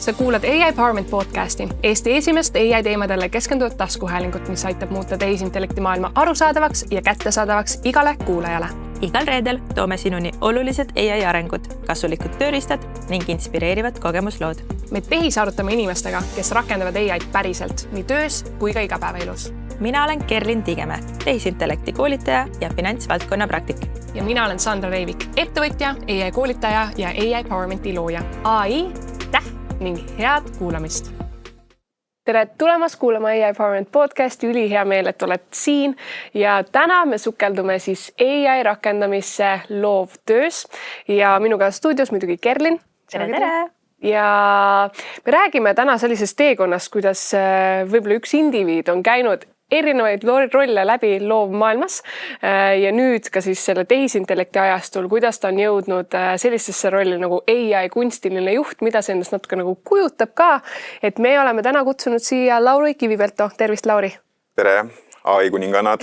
Sa kuulad AI Empowerment podcasti, Eesti esimest AI teemadele keskenduvat taskuhäälingut, mis aitab muuta tehisintellekti maailma arusaadavaks ja kättesaadavaks igale kuulajale. Igal reedel toome sinuni olulised AI arengud, kasulikud tööriistad ning inspireerivad kogemuslood. Me tehisarutame inimestega, kes rakendavad AI-d päriselt nii töös kui ka igapäevaelus. Mina olen Kerlin Tigemäe, tehisintellekti koolitaja ja finantsvaldkonna praktik. Ja mina olen Sandra Reivik, ettevõtja, AI koolitaja ja AI Empowermenti looja. AI, ning head kuulamist. Tere tulemast kuulama AI Empowerment podcasti, üli hea meel, et oled siin ja täna me sukeldume siis AI rakendamisse loovtöös ja minuga stuudios muidugi Kerlin. Tere! Ja me räägime täna sellisest teekonnast, kuidas võib-olla üks indiviid on käinud erinevaid rolle läbi loovmaailmas ja nüüd ka siis selle tehisintellekti ajastul, kuidas ta on jõudnud sellisesse rolli nagu AI kunstiline juht, mida see endast natuke nagu kujutab ka, et me oleme täna kutsunud siia Lauri Kivipelto. Tervist, Lauri! Tere! AI kuningannad!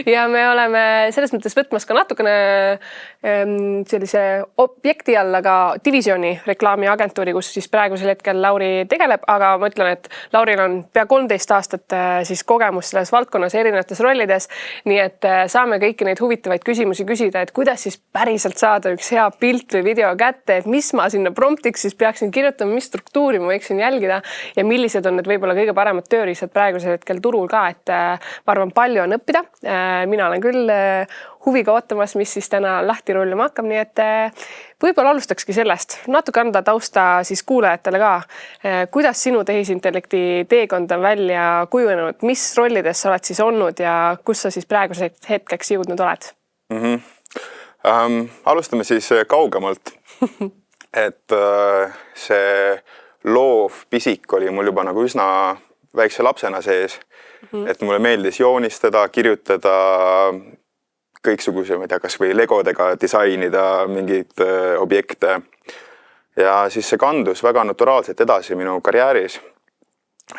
Ja me oleme selles mõttes võtmas ka natukene sellise objekti alla ka divisiooni reklaamiagentuuri, kus siis praegusel hetkel Lauri tegeleb, aga ma ütlen, et Lauril on pea 13 aastat siis kogemus selles valdkonnas erinevates rollides, nii et saame kõiki neid huvitavaid küsimusi küsida, et kuidas siis päriselt saada üks hea pilt või video kätte, et mis ma sinna promptiks siis peaksin kirjutama, mis struktuuri ma võiksin jälgida ja millised on need võib-olla kõige paremad tööriistad praegusel hetkel turul ka, et ma arvan, palju on õppida. Mina olen küll huviga ootamas, mis siis täna lahti rullima hakkab, nii et võib-olla alustakski sellest. Natuke anda tausta siis kuulajatele ka. Kuidas sinu tehisintellekti teekond on välja kujunenud? Mis rollides sa oled siis olnud ja kus sa siis praeguseks hetkeks jõudnud oled? Alustame siis kaugemalt. Et see loov pisik oli mul juba nagu üsna väikse lapsena sees. Et mulle meeldis joonistada, kirjutada kõiksuguse, ma ei tea, kas või legodega disainida mingeid objekte. Ja siis see kandus väga naturaalselt edasi minu karjääris.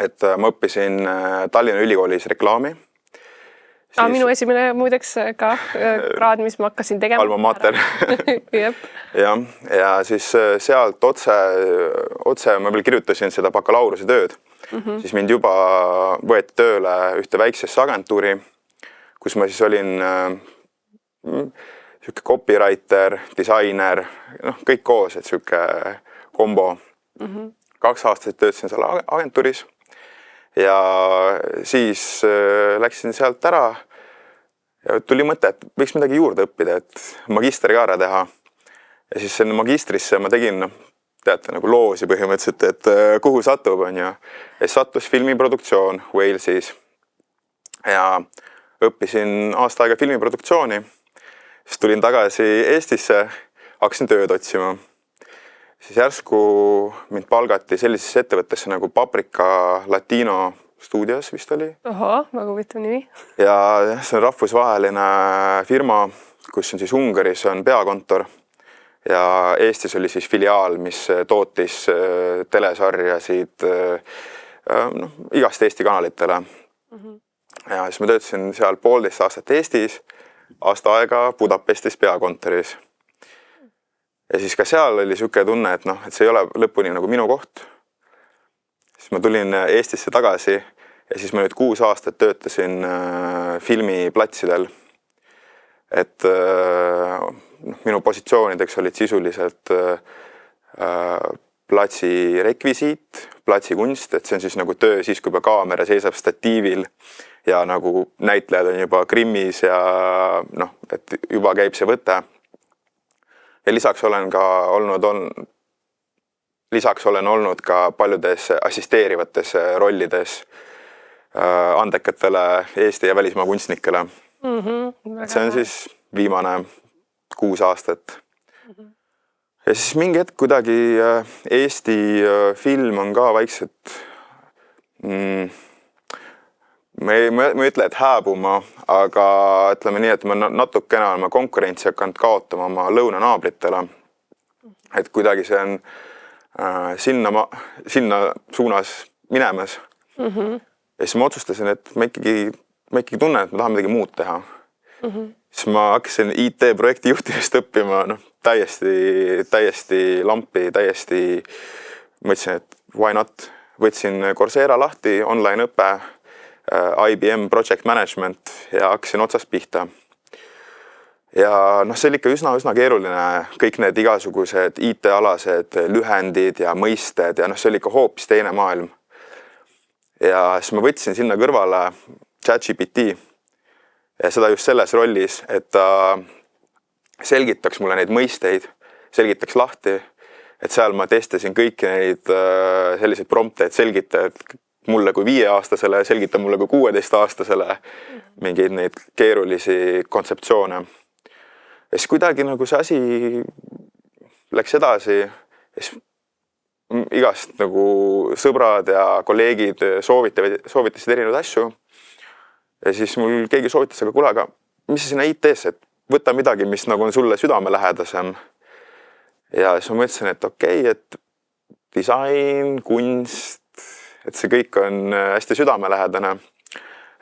Et ma õppisin Tallinna Ülikoolis reklaami. Minu esimene muideks ka kraad, mis ma hakkasin tegema. Alma mater. Ja siis sealt otse ma veel kirjutasin seda bakalaureuse tööd. Siis mind juba võeti tööle ühte väiksesse agentuuri, kus ma siis olin siuke copywriter, disainer, kõik koos, et siuke kombo. 2 aastat töötasin seal agentuuris ja siis läksin sealt ära ja tuli mõte, et võiks midagi juurde õppida, et magistri ka ära teha. Ja siis enne magistrisse ma tegin teate nagu loosi põhimõtteliselt, et kuhu satub on ja sattus filmiproduktsioon Walesis ja õppisin aasta aega filmiproduktsiooni. Siis tulin tagasi Eestisse, hakkasin tööd otsima. Siis järsku mind palgati sellisesse ettevõttesse nagu Paprika Latino stuudios vist oli. Oho, väga huvitav nimi. Ja see on rahvusvaheline firma, kus on siis Ungaris on peakontor. Ja Eestis oli siis filiaal, mis tootis telesarjasid igast Eesti kanalitele. Ja siis ma töötasin seal 1,5 aastat Eestis, aasta aega Budapestis peakontoris. Ja siis ka seal oli siuke tunne, et see ei ole lõpuni nagu minu koht. Siis ma tulin Eestisse tagasi ja siis ma nüüd 6 aastat töötasin filmiplatsidel. Et minu positsioonideks olid sisuliselt platsi rekvisiit, platsi kunst, et see on siis nagu töö siis, kui juba kaamera seisab statiivil ja nagu näitlejad on juba grimmis ja et juba käib see võte. Ja lisaks olen olnud ka paljudes assisteerivates rollides andekatele Eesti ja välismaa kunstnikele. See on siis viimane 6 aastat. Ja siis mingi hetk kuidagi Eesti film on ka vaikselt, ma ei ütle, et hääbuma, aga ütleme nii, et ma natukene olen konkurentsi hakanud kaotama oma lõunanaabritele. Et kuidagi see on sinna suunas minemas. Ja siis ma otsustasin, et ma ikkagi tunnen, et ma tahan midagi muud teha. Siis ma hakkasin IT-projekti juhtimist õppima täiesti lampi, täiesti mõtlesin, et why not, võtsin Coursera lahti, online õpe, IBM Project Management ja hakkasin otsast pihta. Ja noh, see oli ikka üsna keeruline, kõik need igasugused IT-alased lühendid ja mõisted ja noh, see oli ikka hoopis teine maailm. Ja siis ma võtsin sinna kõrvale ChatGPT ja seda just selles rollis, et ta selgitaks mulle neid mõisteid, selgitaks lahti, et seal ma testisin kõiki neid selliseid prompte, et selgita, et mulle kui 5-aastasele, selgita mulle kui 16-aastasele mingeid neid keerulisi kontseptsioone. Ja siis kuidagi nagu see asi läks edasi, siis igast nagu sõbrad ja kolleegid soovitasid erinevaid asju. Ja siis mul keegi soovitas, aga kuule, aga mis sa sinna IT-sse, et võta midagi, mis nagu on sulle südamelähedasem. Ja siis ma mõtlesin, et okei, et disain, kunst, et see kõik on hästi südamelähedane,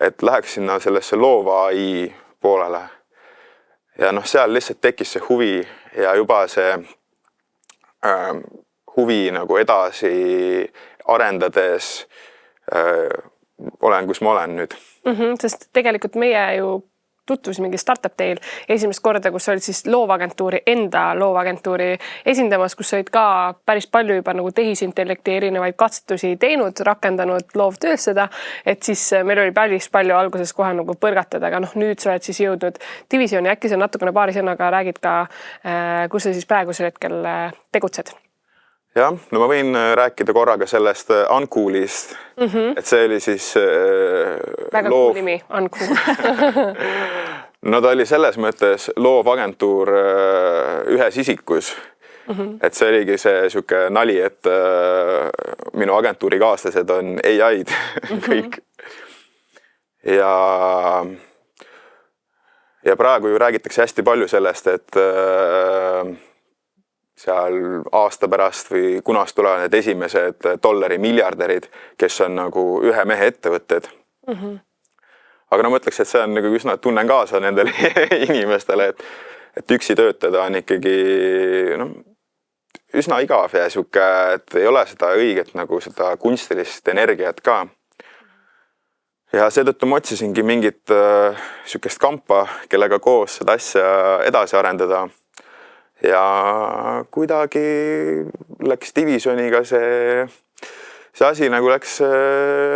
et läheks sinna sellesse loova AI poolele. Ja noh, seal lihtsalt tekkis see huvi ja juba see huvi nagu edasi arendades olen, kus ma olen nüüd. Sest tegelikult meie ju tutvusimegi Startup Day'l esimest korda, kus olid siis enda loovagentuuri esindamas, kus olid ka päris palju juba nagu tehisintellekti erinevaid katsetusi teinud, rakendanud loovtöös seda, et siis meil oli päris palju alguses kohe nagu põrgatada, aga noh, nüüd sa oled siis jõudnud Divisioni, äkki sa natukene paari sõnaga räägid ka, kus sa siis praegusel hetkel tegutsed? Jah, no ma võin rääkida korraga sellest Uncoolist, et see oli siis väga cool nimi, Uncool. No ta oli selles mõttes loovagentuur ühes isikus, et see oligi see siuke nali, et minu agentuuri kaaslased on AI-d kõik. Ja praegu ju räägitakse hästi palju sellest, et seal aasta pärast või kunast tulevad need esimesed $miljardärid, kes on nagu ühe mehe ettevõtted. Aga no ma ütleks, et see on nagu üsna tunnen kaasa nendele inimestele, et üksi töötada on ikkagi üsna igav ja siuke, et ei ole seda õiget nagu seda kunstilist energiat ka. Ja seetõttu ma otsisingi mingit siukest kampa, kellega koos seda asja edasi arendada. Ja kuidagi läks Divisioniga see asi nagu läks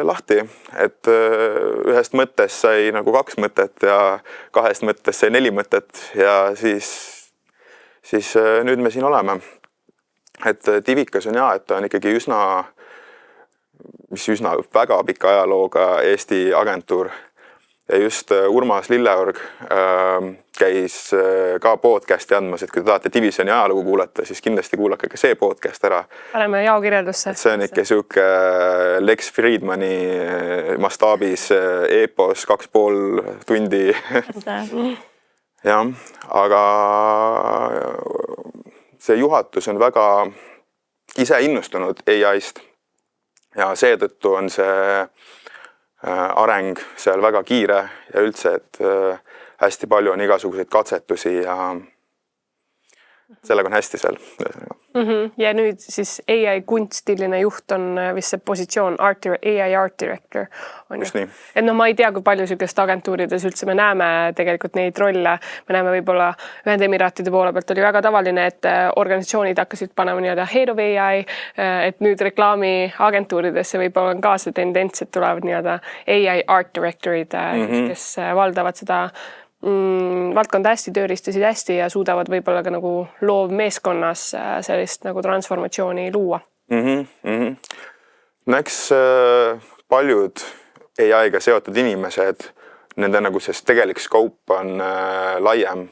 lahti, et ühest mõttest sai nagu 2 mõtet ja 2 mõttest sai 4 mõtet ja siis nüüd me siin oleme. Et Divikas on et ta on ikkagi üsna väga pika ajalooga Eesti agentuur. Ja just Urmas Lilleorg käis ka podcasti andmas, et kui te tahate Divisioni ajalugu kuulata, siis kindlasti kuulake ka see podcast ära. Paneme jaokirjeldusse. See on ikka siuke Lex Friedmani mastaabis epos 2,5 tundi. Ja, aga see juhatus on väga ise innustunud AI-st ja seetõttu on see areng seal väga kiire ja üldse, et hästi palju on igasuguseid katsetusi ja sellega on hästi seal. Ja nüüd siis AI kunstiline juht on vist see positsioon AI Art Director. Just nii. Et no ma ei tea, kui palju sükest agentuurides üldse me näeme tegelikult neid rolle. Me näeme võib-olla Ühendemiraatide poole pealt oli väga tavaline, et organisatsioonid hakkasid panema nii-öelda head of AI, et nüüd reklaami agentuuridesse võib-olla on ka see tendents, et tulevad nii-öelda AI Art Directorid, kes valdavad seda valdkonda hästi, tööristasid hästi ja suudavad võib-olla ka nagu loov meeskonnas sellist nagu transformatsiooni luua. No eks paljud AI-ga seotud inimesed, nende nagu see tegelik scope on laiem,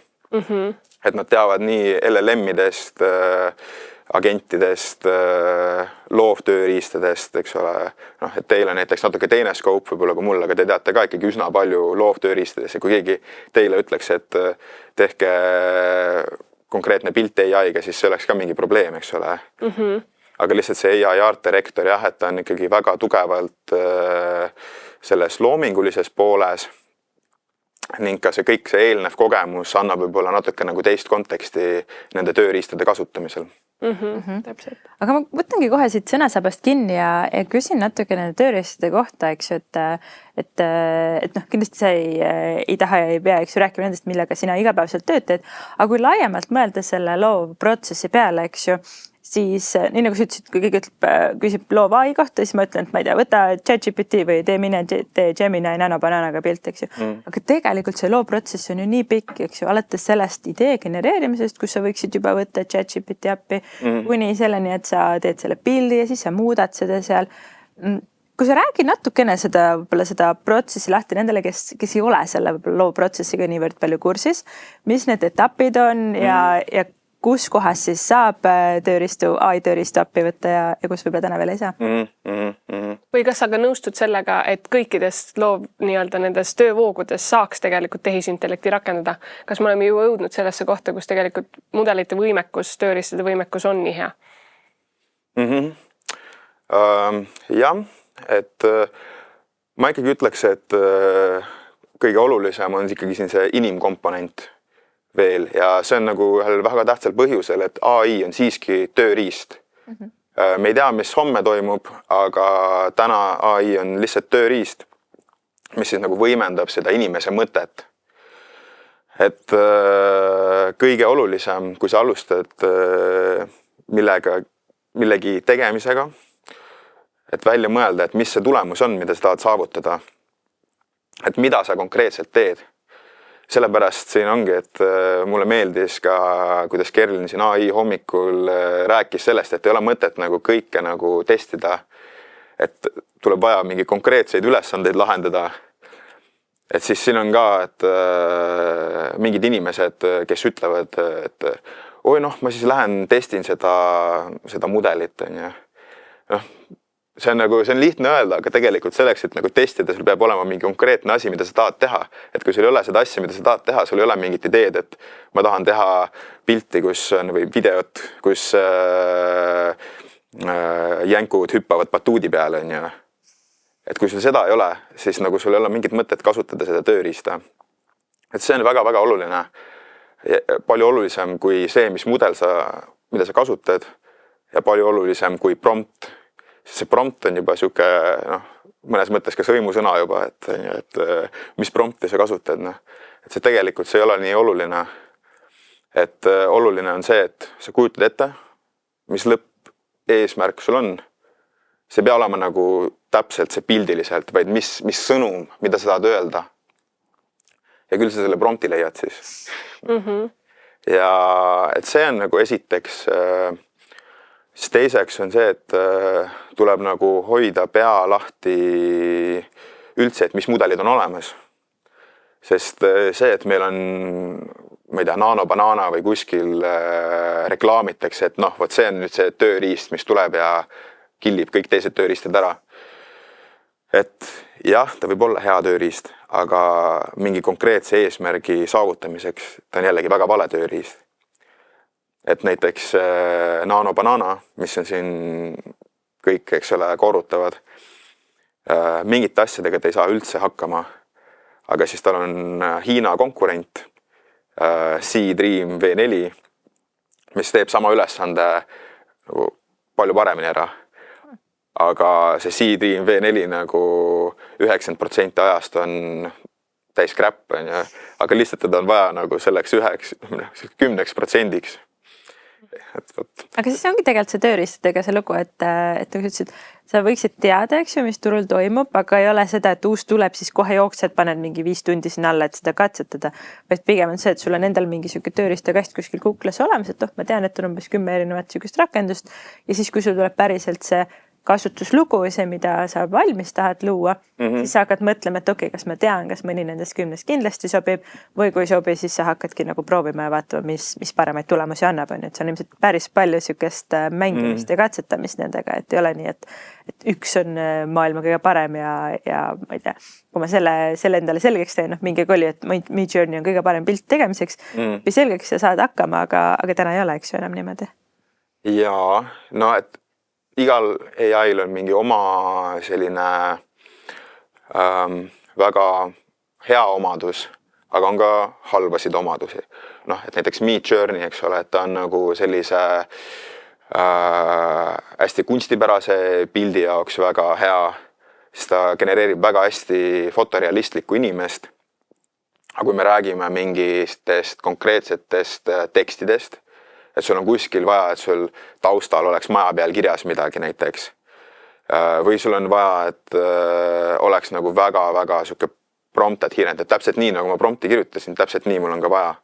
et nad teavad nii LLM-idest, agentidest, loovtööriistadest, eks ole, et teil on näiteks natuke teine scope võib-olla kui mul, aga te teate ka ikkagi üsna palju loovtööriistadest ja kui keegi teile ütleks, et tehke konkreetne pilt AI-ga, siis see oleks ka mingi probleem, eks ole. Aga lihtsalt see AI Art Director, jah, et ta on ikkagi väga tugevalt selles loomingulises pooles ning ka kõik see eelnev kogemus annab võib-olla natuke nagu teist konteksti nende tööriistade kasutamisel. Täpselt. Aga ma võtangi kohe siit sõnasabast kinni ja küsin natuke nende tööriistade kohta, eks ju, et kindlasti sa ei taha ja ei pea, eks ju, rääkima nendest, millega sina igapäevaselt tööd teed, aga kui laiemalt mõelda selle loovprotsessi peale, eks ju, siis nii nagu sa ütlesid, kui keegi küsib loov AI kohta, siis ma ütlen, et ma ei tea, võta ChatGPT või tee Gemini nanobananaga pilt, eks ju. Aga tegelikult see loovprotsess on ju nii pikk, eks ju, alates sellest idee genereerimisest, kus sa võiksid juba võtta ChatGPT appi, kuni selleni, et sa teed selle pildi ja siis sa muudad seda seal. Kui sa räägid natukene seda protsessi lahti nendele, kes ei ole selle loovprotsessiga niivõrd palju kursis, mis need etapid on ja kus kohas siis saab AI tööriistu appi võtta ja kus võib-olla täna veel ei saa? Või kas sa ka nõustud sellega, et kõikidest nii-öelda nendes töövoogudes saaks tegelikult tehisintellekti rakendada? Kas me oleme ju jõudnud sellesse kohta, kus tegelikult mudelite võimekus, tööriistade võimekus on nii hea? Jah, et ma ikkagi ütleks, et kõige olulisem on ikkagi siin see inimkomponent veel ja see on nagu ühel väga tähtsal põhjusel, et AI on siiski tööriist. Me ei tea, mis homme toimub, aga täna AI on lihtsalt tööriist, mis siis nagu võimendab seda inimese mõtet. Et kõige olulisem, kui sa alustad millegi tegemisega, et välja mõelda, et mis see tulemus on, mida sa tahad saavutada. Et mida sa konkreetselt teed. Sellepärast siin ongi, et mulle meeldis ka, kuidas Kerlin siin AI hommikul rääkis sellest, et ei ole mõtet nagu kõike nagu testida, et tuleb vaja mingi konkreetseid ülesandeid lahendada. Et siis siin on ka, et mingid inimesed, kes ütlevad, et oi ma siis lähen testin seda mudelit. See on lihtne öelda, aga tegelikult selleks, et nagu testida, sul peab olema mingi konkreetne asi, mida sa tahad teha. Et kui sul ei ole seda asja, mida sa tahad teha, sul ei ole mingit ideed, et ma tahan teha pilti, või videot, kus jänkud hüppavad batuudi peale. Et kui sul seda ei ole, siis nagu sul ei ole mingit mõtet kasutada seda tööriista. Et see on väga-väga oluline. Palju olulisem kui see, mis mudel mida sa kasutad ja palju olulisem kui prompt. See prompt on juba siuke, mõnes mõttes ka sõimusõna juba, et mis prompti sa kasutad. Et see tegelikult see ei ole nii oluline. Et oluline on see, et sa kujutad ette, mis lõppeesmärk sul on. See ei pea olema nagu täpselt see pildiliselt, vaid mis sõnum, mida sa tahad öelda. Ja küll sa selle prompti leiad siis. Ja et see on nagu esiteks... Siis teiseks on see, et tuleb nagu hoida pea lahti üldse, et mis mudelid on olemas. Sest see, et meil on, ma ei tea, nanobanana või kuskil reklaamitakse, et vot see on nüüd see tööriist, mis tuleb ja killib kõik teised tööriistad ära. Et jah, ta võib olla hea tööriist, aga mingi konkreetse eesmärgi saavutamiseks ta on jällegi väga vale tööriist. Et näiteks nanobanana, mis on siin kõik, eks ole, korrutavad, mingite asjadega ta ei saa üldse hakkama, aga siis tal on Hiina konkurent C-Dream V4, mis teeb sama ülesande nagu palju paremini ära. Aga see C-Dream V4 nagu 90% ajast on täis crap, aga lihtsalt teda on vaja nagu selleks 10%. Aga siis ongi tegelikult see tööriistadega see lugu, et nagu ütlesid, sa võiksid teada, eks ju, mis turul toimub, aga ei ole seda, et uus tuleb, siis kohe jooksed, paned mingi 5 tundi sinna alla, et seda katsetada. Vaid pigem on see, et sul on endal mingi siuke tööriistakast kuskil Google'is olemas, et ma tean, et on umbes 10 erinevat siukest rakendust ja siis, kui sul tuleb päriselt see kasutuslugu või see, mida sa valmis tahad luua, siis sa hakkad mõtlema, et okei, kas ma tean, kas mõni nendest 10 kindlasti sobib või kui sobi, siis sa hakkadki nagu proovima ja vaatama, mis paremaid tulemusi annab. Et see on ilmselt päris palju siukest mängimist ja katsetamist nendega, et ei ole nii, et üks on maailma kõige parem ja ma ei tea, kui ma selle endale selgeks teen, mingi oli, et Midjourney on kõige parem pilt tegemiseks, või selgeks sa saad hakkama, aga täna ei ole, eks ju enam niimoodi. Jaa, et igal AI-l on mingi oma selline väga hea omadus, aga on ka halbasid omadusi. Noh, et näiteks Midjourney, eks ole, et ta on nagu sellise hästi kunstipärase pildi jaoks väga hea, siis ta genereerib väga hästi fotorealistlikku inimest. Aga kui me räägime mingitest konkreetsetest tekstidest, et sul on kuskil vaja, et sul taustal oleks maja peal kirjas midagi näiteks, või sul on vaja, et oleks nagu väga-väga siuke prompt-adherent, et täpselt nii, nagu ma prompti kirjutasin, täpselt nii mul on ka vaja.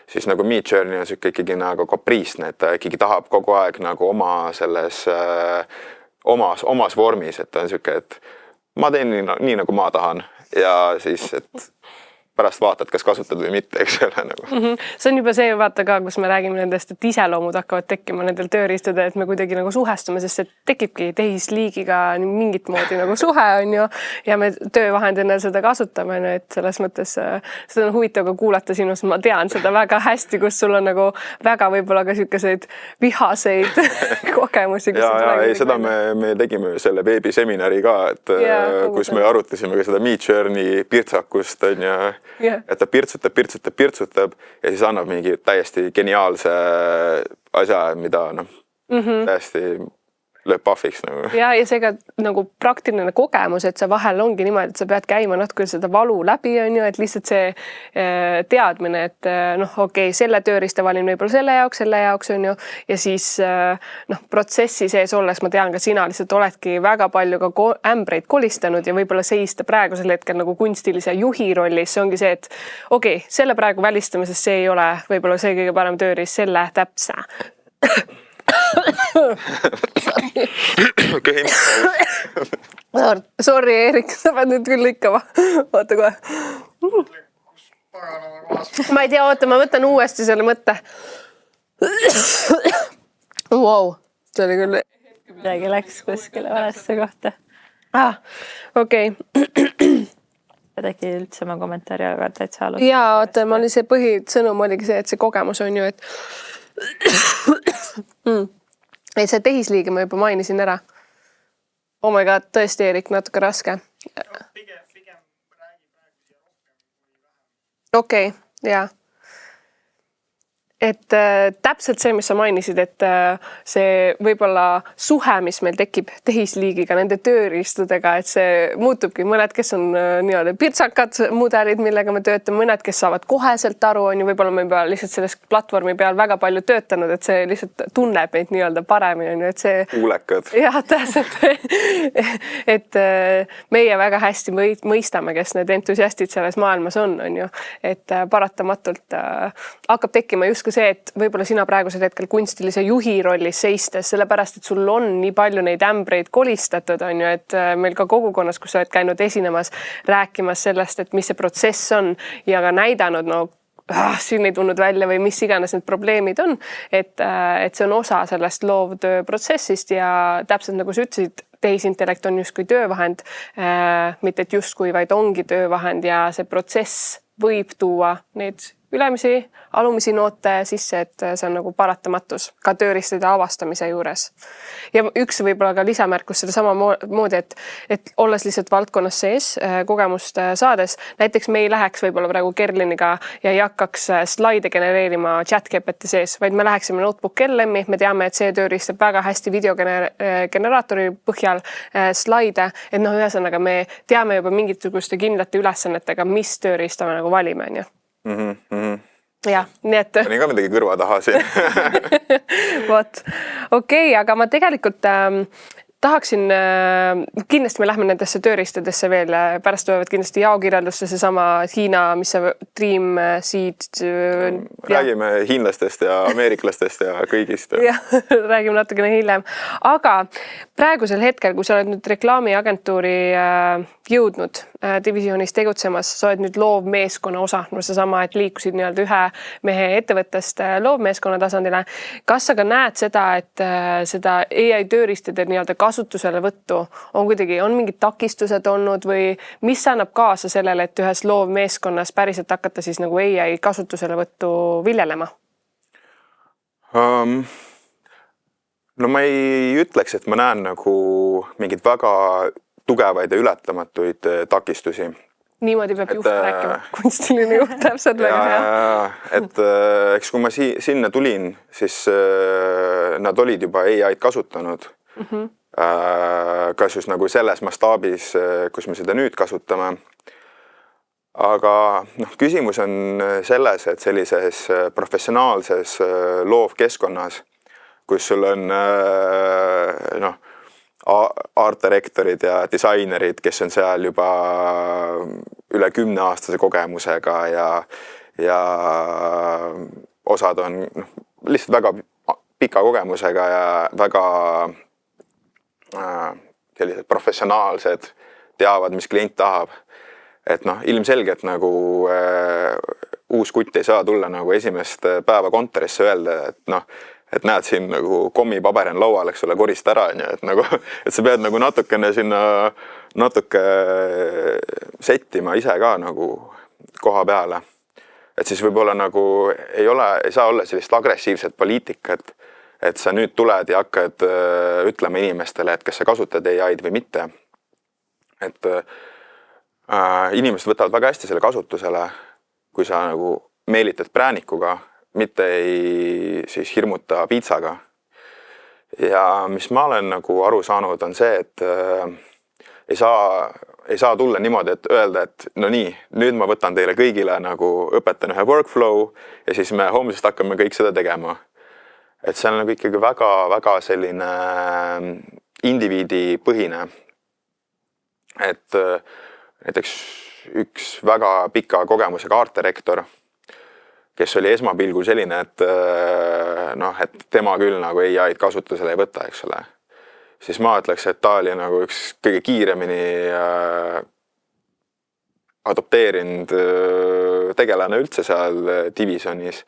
Siis nagu Midjourney on siuke ikkagi nagu kapriisne, et ta ikkagi tahab kogu aeg nagu oma selles omas vormis, et ta on siuke, et ma teen nii nagu ma tahan ja siis, et pärast vaatad, kas kasutad või mitte, eks ole nagu. See on juba see vaata ka, kus me räägime nendest, et iseloomud hakkavad tekkima nendel tööriistudel, et me kuidagi nagu suhestume, sest see tekibki tehisliigiga mingit moodi nagu suhe on ju ja me töövahendina seda kasutame, et selles mõttes seda on huvitav ka kuulata sinust, ma tean seda väga hästi, kus sul on nagu väga võib-olla ka siukeseid vihaseid kogemusi. Ei, seda me tegime selle veebiseminari ka, et kus me arutasime ka seda Midjourney pirtsakust on ja et ta pirtsutab ja siis annab mingi täiesti geniaalse asja, mida täiesti lööb pahviks nagu. Ja see ka nagu praktiline kogemus, et sa vahel ongi niimoodi, et sa pead käima natuke seda valu läbi on ju, et lihtsalt see teadmine, et okei, selle tööriista valin võib-olla selle jaoks on ju ja siis protsessi sees olles ma tean ka sina lihtsalt oledki väga palju ka ämbreid kolistanud ja võib-olla seista praegusel hetkel nagu kunstilise juhi rollis, see ongi see, et okei, selle praegu välistame, sest see ei ole võib-olla see kõige parem tööriist, selle täpse. Sorry, Eerik, sa pead nüüd küll lõikama. Oota kohe. Ma ei tea, oota, ma võtan uuesti selle mõtte. Wow, see oli küll. Midagi läks kuskile valesse kohta. Okei. Äkki üldse oma kommentaari aga täitsa alus. Jaa, oota, ma oli see põhisõnum oligi see, et see kogemus on ju, et ei, see tehisliigi ma juba mainisin ära. Oh my god, tõesti, Eerik, natuke raske. Okei, jaa. Et täpselt see, mis sa mainisid, et see võib-olla suhe, mis meil tekib tehisliigiga, nende tööriistudega, et see muutubki mõned, kes on nii-öelda pirtsakad mudelid, millega me töötame, mõned, kes saavad koheselt aru, on ju, võib-olla me juba lihtsalt selles platvormi peal väga palju töötanud, et see lihtsalt tunneb meid nii-öelda paremini, on ju, et see... Kuulekad. Jah, täpselt. Et meie väga hästi mõistame, kes need entusiastid selles maailmas on ju, et paratamatult hakkab tekkima justkui see, et võib-olla sina praegusel hetkel kunstilise juhi rollis seistes, sellepärast, et sul on nii palju neid ämbreid kolistatud, on ju, et meil ka kogukonnas, kus sa oled käinud esinemas, rääkimas sellest, et mis see protsess on ja ka näidanud, siin ei tulnud välja või mis iganes need probleemid on, et see on osa sellest loovtööprotsessist ja täpselt nagu sa ütlesid, tehisintellekt on justkui töövahend, mitte et justkui, vaid ongi töövahend ja see protsess võib tuua neid ülemisi, alumisi noote sisse, et see on nagu paratamatus ka tööriistade avastamise juures. Ja üks võib-olla ka lisamärkus seda sama moodi, et olles lihtsalt valdkonnas sees kogemust saades, näiteks me ei läheks võib-olla praegu Kerliniga ja ei hakkaks slaide genereerima chat-GPT sees, vaid me läheksime notebook LM-i, me teame, et see tööriist teeb väga hästi videogeneraatori põhjal slaide, et ühesõnaga me teame juba mingisuguste kindlate ülesannetega, mis tööriista me nagu valime, on ju. Jah, nii et... Panin ka midagi kõrva taha siin. Vot, okei, aga ma tegelikult tahaksin, kindlasti me lähme nendesse tööriistadesse veel, pärast tulevad kindlasti jaokirjeldusse seesama Hiina, mis see Dream Seed... Räägime hiinlastest ja ameeriklastest ja kõigist. Jah, räägime natukene hiljem. Aga praegusel hetkel, kui sa oled nüüd reklaamiagentuuri jõudnud divisionis tegutsemas, sa oled nüüd loovmeeskonna osa, seesama, et liikusid nii-öelda ühe mehe ettevõttest loovmeeskonna tasandile. Kas sa ka näed seda, et seda AI tööriistade nii-öelda kasutusele võttu on kuidagi, on mingid takistused olnud või mis annab kaasa sellele, et ühes loovmeeskonnas päriselt hakata siis nagu AI kasutusele võttu viljelema? No ma ei ütleks, et ma näen nagu mingid väga tugevaid ja ületamatuid takistusi. Niimoodi peab juht rääkima, kunstiline juht, täpselt väga hea. Et eks kui ma sinna tulin, siis nad olid juba AI-d kasutanud. Kas just nagu selles mastaabis, kus me seda nüüd kasutame. Aga küsimus on selles, et sellises professionaalses loovkeskkonnas, kus sul on art directorid ja disainerid, kes on seal juba üle 10-aastase kogemusega ja osad on lihtsalt väga pika kogemusega ja väga sellised professionaalsed, teavad, mis klient tahab. Et ilmselgelt nagu uus kutt ei saa tulla nagu esimest päeva kontorisse öelda, et näed siin nagu kommipaber on laual, eks ole, korista ära, et sa pead nagu natukene sinna natuke settima ise ka nagu koha peale. Et siis võib-olla nagu ei saa olla sellist agressiivset poliitikat, et sa nüüd tuled ja hakkad ütlema inimestele, et kas sa kasutad AI-d või mitte. Et inimesed võtavad väga hästi selle kasutusele, kui sa nagu meelitad präänikuga, mitte ei siis hirmuta piitsaga. Ja mis ma olen nagu aru saanud, on see, et ei saa tulla niimoodi, et öelda, et no nii, nüüd ma võtan teile kõigile nagu õpetan ühe workflow ja siis me homsest hakkame kõik seda tegema. Et see on nagu ikkagi väga selline indiviidi põhine. Et näiteks üks väga pika kogemusega art director, kes oli esmapilgul selline, et tema küll nagu AI-d kasutusele ei võta, eks ole. Siis ma ütleks, et ta oli nagu üks kõige kiiremini adopteerinud tegelane üldse seal divisionis.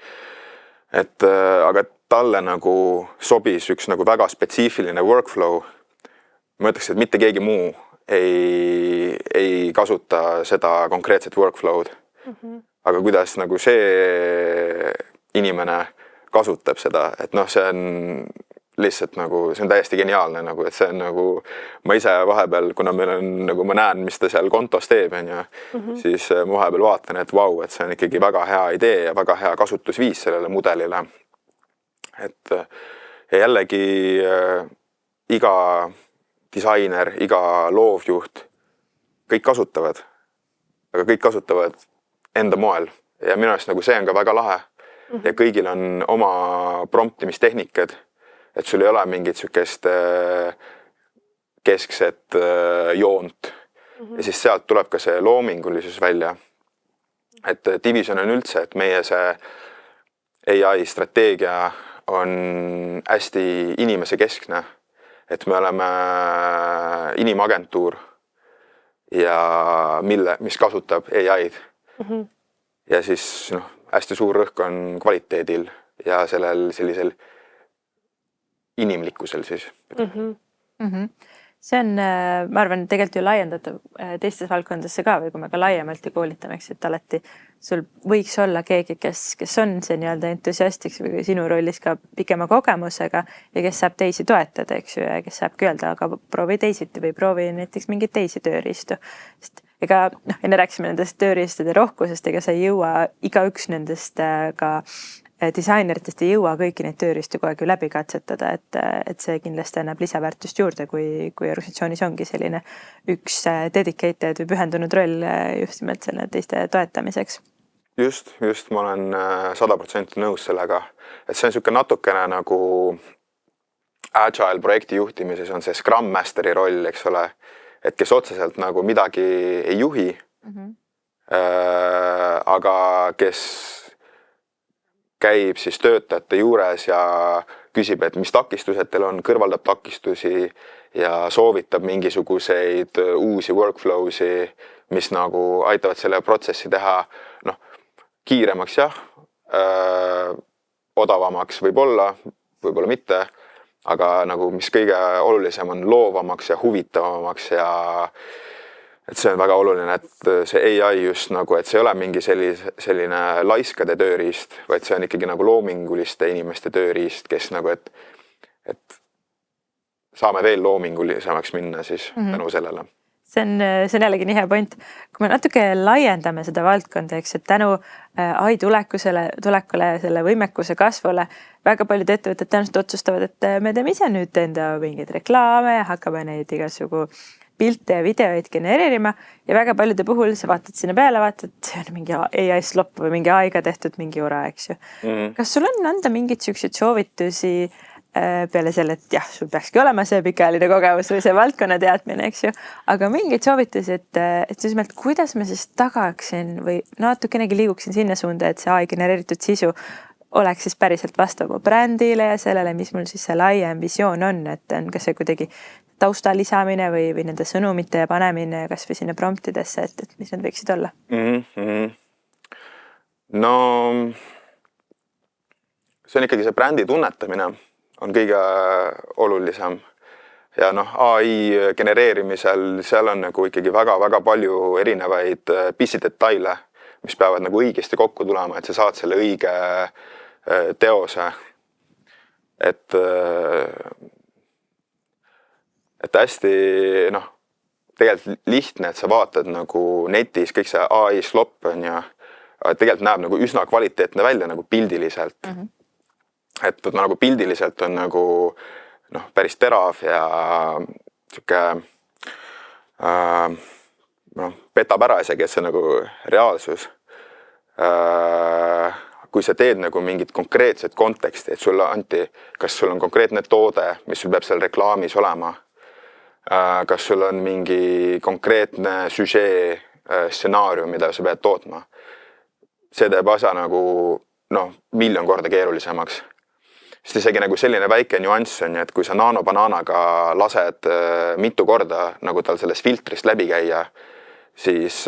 Aga talle nagu sobis üks nagu väga spetsiifiline workflow. Ma ütleks, et mitte keegi muu ei kasuta seda konkreetset workflow'd. Aga kuidas nagu see inimene kasutab seda, et see on lihtsalt nagu, see on täiesti geniaalne, nagu, et see on nagu, ma ise vahepeal, kuna meil on, nagu ma näen, mis ta seal kontos teeb, siis ma vahepeal vaatan, et vau, et see on ikkagi väga hea idee ja väga hea kasutusviis sellele mudelile. Et ja jällegi iga disainer, iga loovjuht, kõik kasutavad, aga kõik kasutavad enda moel ja minu arust nagu see on ka väga lahe ja kõigil on oma promptimistehnikad, et sul ei ole mingit sükest keskset joont ja siis sealt tuleb ka see loomingulisus välja. Et division on üldse, et meie see AI strateegia on hästi inimese keskne, et me oleme inimagentuur ja mis kasutab AI-d. Ja siis hästi suur rõhk on kvaliteedil ja sellel sellisel inimlikkusel siis. See on, ma arvan, tegelikult ju laiendatav teistes valdkondadesse ka või kui me ka laiemalt ju koolitame, et alati sul võiks olla keegi, kes on see nii-öelda entusiastiks või sinu rollis ka pikema kogemusega ja kes saab teisi toetada, eks ju, ja kes saabki öelda, aga proovi teisiti või proovi näiteks mingeid teisi tööriistu. Sest ega enne rääkisime nendest tööriistade rohkusest, ega sa ei jõua igaüks nendest ka disaineritest ei jõua kõiki neid tööriistu kogu aeg ju läbi katsetada, et see kindlasti annab lisaväärtust juurde, kui organisatsioonis ongi selline üks dedicated või pühendunud roll just nimelt selle teiste toetamiseks. Just, ma olen 100% nõus sellega, et see on niisugune natukene nagu agile projekti juhtimises on see Scrum Masteri roll, eks ole, et kes otseselt nagu midagi ei juhi, aga kes käib siis töötajate juures ja küsib, et mis takistused teil on, kõrvaldab takistusi ja soovitab mingisuguseid uusi workflow'si, mis nagu aitavad selle protsessi teha kiiremaks jah, odavamaks võib-olla mitte, aga nagu mis kõige olulisem on loovamaks ja huvitavamaks ja et see on väga oluline, et see AI just nagu, et see ei ole mingi selline laiskade tööriist, vaid see on ikkagi nagu loominguliste inimeste tööriist, kes nagu, et saame veel loomingulisemaks minna siis tänu sellele. see on jällegi nii hea point. Kui me natuke laiendame seda valdkonda, eks, et tänu AI tulekule, selle võimekuse kasvule, väga paljud ettevõtted tõenäoliselt otsustavad, et me teeme ise nüüd enda mingeid reklaame, hakkame neid igasugu pilte ja videoid genereerima ja väga paljude puhul sa vaatad sinna peale, vaatad, see on mingi AI slop või mingi AI-ga tehtud mingi ura, eks ju. Kas sul on anda mingeid selliseid soovitusi peale selle, et jah, sul peakski olema see pikaajaline kogemus või see valdkonna teadmine, eks ju, aga mingeid soovitusi, et just nimelt, kuidas ma siis tagaksin või natukenegi liiguksin sinna suunda, et see AI genereeritud sisu oleks siis päriselt vastav mu brändile ja sellele, mis mul siis see laiem visioon on, et on kas see kuidagi tausta lisamine või nende sõnumite panemine kas või sinna promptidesse, et mis need võiksid olla? No see on ikkagi see brändi tunnetamine on kõige olulisem ja noh, AI genereerimisel seal on nagu ikkagi väga-väga palju erinevaid pissidetaile, mis peavad nagu õigesti kokku tulema, et sa saad selle õige teose. Et hästi noh, tegelikult lihtne, et sa vaatad nagu netis kõik see AI slop on ja tegelikult näeb nagu üsna kvaliteetne välja nagu pildiliselt. Et nagu pildiliselt on nagu noh, päris terav ja siuke petab ära isegi, et see nagu reaalsus. Kui sa teed nagu mingit konkreetset konteksti, et sulle anti, kas sul on konkreetne toode, mis sul peab seal reklaamis olema, kas sul on mingi konkreetne süžee, stsenaarium, mida sa pead tootma. See teeb asja nagu noh, 1,000,000 korda keerulisemaks. Sest isegi nagu selline väike nüanss on, et kui sa nanobanaanaga lased mitu korda nagu tal sellest filtrist läbi käia, siis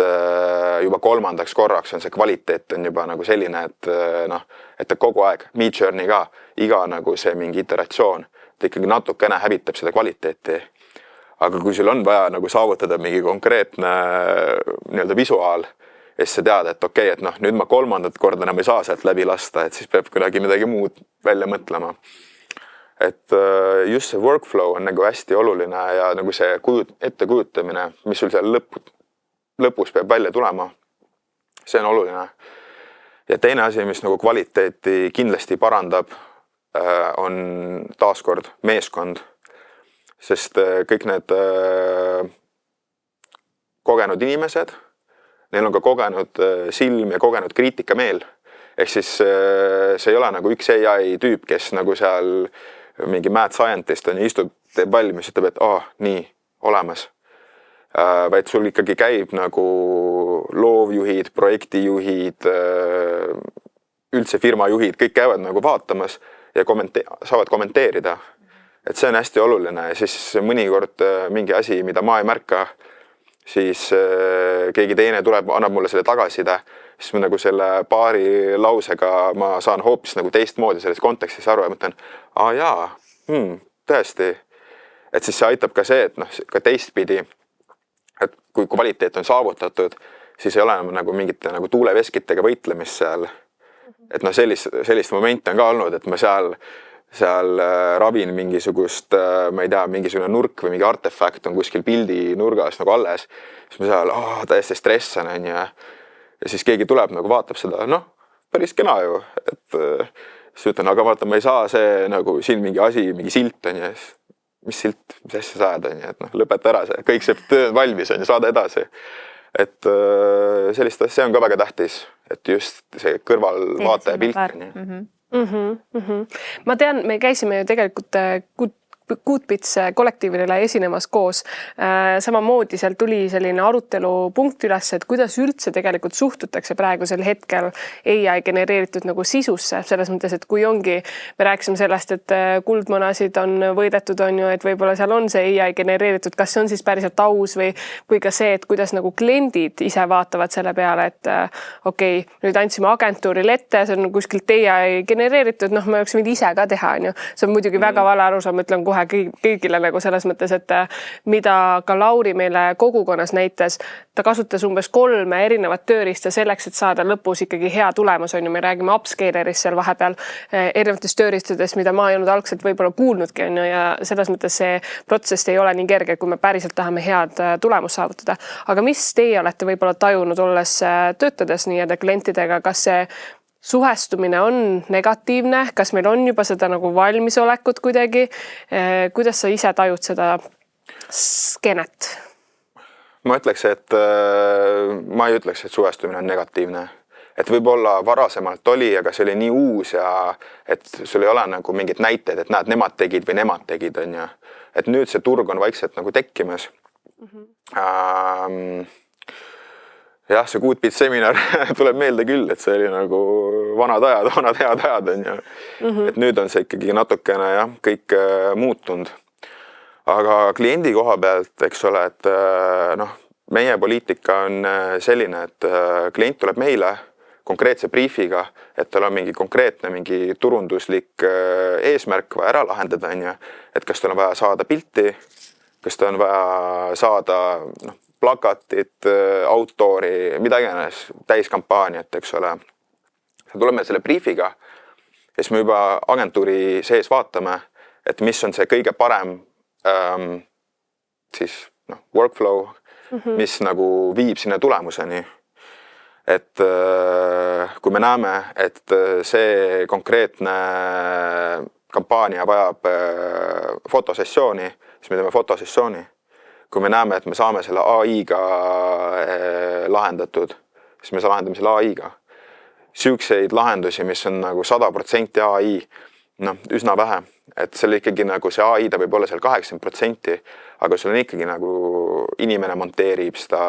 juba 3. korraks on see kvaliteet on juba nagu selline, et noh, et kogu aeg, Midjourney ka, iga nagu see mingi iteratsioon, ta ikkagi natukene hävitab seda kvaliteeti. Aga kui sul on vaja nagu saavutada mingi konkreetne nii-öelda visuaal, ja siis sa tead, et okei, et noh, nüüd ma 3. korda enam ei saa sealt läbi lasta, et siis peab kuidagi midagi muud välja mõtlema. Et just see workflow on nagu hästi oluline ja nagu see ettekujutamine, mis sul seal lõpus peab välja tulema, see on oluline. Ja teine asi, mis nagu kvaliteeti kindlasti parandab, on taaskord meeskond, sest kõik need kogenud inimesed, neil on ka kogenud silm ja kogenud kriitikameel. Ehk siis see ei ole nagu üks AI tüüp, kes nagu seal mingi mad scientist on ja istub, teeb valmis, ütleb, et nii, olemas. Vaid sul ikkagi käib nagu loovjuhid, projektijuhid, üldse firmajuhid, kõik käivad nagu vaatamas ja saavad kommenteerida. Et see on hästi oluline ja siis mõnikord mingi asi, mida ma ei märka, siis keegi teine tuleb, annab mulle selle tagasiside, siis ma nagu selle paari lausega ma saan hoopis nagu teistmoodi selles kontekstis aru ja mõtlen, jaa, tõesti. Et siis see aitab ka see, et noh, ka teistpidi, et kui kvaliteet on saavutatud, siis ei ole nagu mingite nagu tuuleveskitega võitlemist seal. Et noh, sellist momente on ka olnud, et ma seal ravin mingisugust, ma ei tea, mingisugune nurk või mingi artefakt on kuskil pildi nurgas nagu alles, siis ma seal täiesti stressan on ja siis keegi tuleb nagu vaatab seda, noh, päris kena ju, et siis ütlen, aga vaata, ma ei saa see nagu siin mingi asi, mingi silt on ja mis silt, mis asja saad on ja, et noh, lõpeta ära see, kõik see töö valmis on ja saada edasi. Et sellist asja on ka väga tähtis, et just see kõrvalvaataja pilt. Ma tean, me käisime ju tegelikult Goodbits kollektiivile esinemas koos. Samamoodi seal tuli selline arutelupunkt üles, et kuidas üldse tegelikult suhtutakse praegusel hetkel AI genereeritud nagu sisusse. Selles mõttes, et kui ongi, me rääkisime sellest, et kuldmonasid on võidetud, on ju, et võib-olla seal on see AI genereeritud, kas see on siis päriselt aus või ka see, et kuidas nagu kliendid ise vaatavad selle peale, et okei, nüüd andsime agentuuril ette, see on kuskilt AI genereeritud, noh, me oleks võinud ise ka teha, on ju. See on muidugi väga vale arusaam, ütlen kohe kohe kõigile nagu selles mõttes, et mida ka Lauri meile kogukonnas näitas, ta kasutas umbes 3 erinevat tööriista selleks, et saada lõpus ikkagi hea tulemus, on ju, me räägime upscalerist seal vahepeal erinevatest tööriistadest, mida ma ei olnud algselt võib-olla kuulnudki, on ju, ja selles mõttes see protsess ei ole nii kerge, kui me päriselt tahame head tulemust saavutada. Aga mis teie olete võib-olla tajunud, olles töötades nii-öelda klientidega, kas see suhestumine on negatiivne, kas meil on juba seda nagu valmisolekut kuidagi, kuidas sa ise tajud seda skeenet? Ma ütleks, et ma ei ütleks, et suhestumine on negatiivne. Et võib-olla varasemalt oli, aga see oli nii uus ja et sul ei ole nagu mingid näiteid, et näed, nemad tegid või nemad tegid, on ju. Et nüüd see turg on vaikselt nagu tekkimas. Jah, see Goodbeat seminar tuleb meelde küll, et see oli nagu vanad head ajad, on ju. Et nüüd on see ikkagi natukene jah, kõik muutunud. Aga kliendi koha pealt, eks ole, et meie poliitika on selline, et klient tuleb meile konkreetse briefiga, et tal on mingi konkreetne, mingi turunduslik eesmärk vaja ära lahendada, on ju. Et kas tal on vaja saada pilti, kas tal on vaja saada plakatit, autori, mida iganes, täiskampaaniat, eks ole. Tuleme selle briefiga ja siis me juba agentuuri sees vaatame, et mis on see kõige parem siis workflow, mis nagu viib sinna tulemuseni. Et kui me näeme, et see konkreetne kampaania vajab fotosessiooni, siis me teeme fotosessiooni. Kui me näeme, et me saame selle AI-ga lahendatud, siis me lahendame selle AI-ga. Süükseid lahendusi, mis on nagu 100% AI, üsna vähe. Et seal ikkagi nagu see AI, ta võib olla seal 80%, aga sul on ikkagi nagu inimene monteerib seda,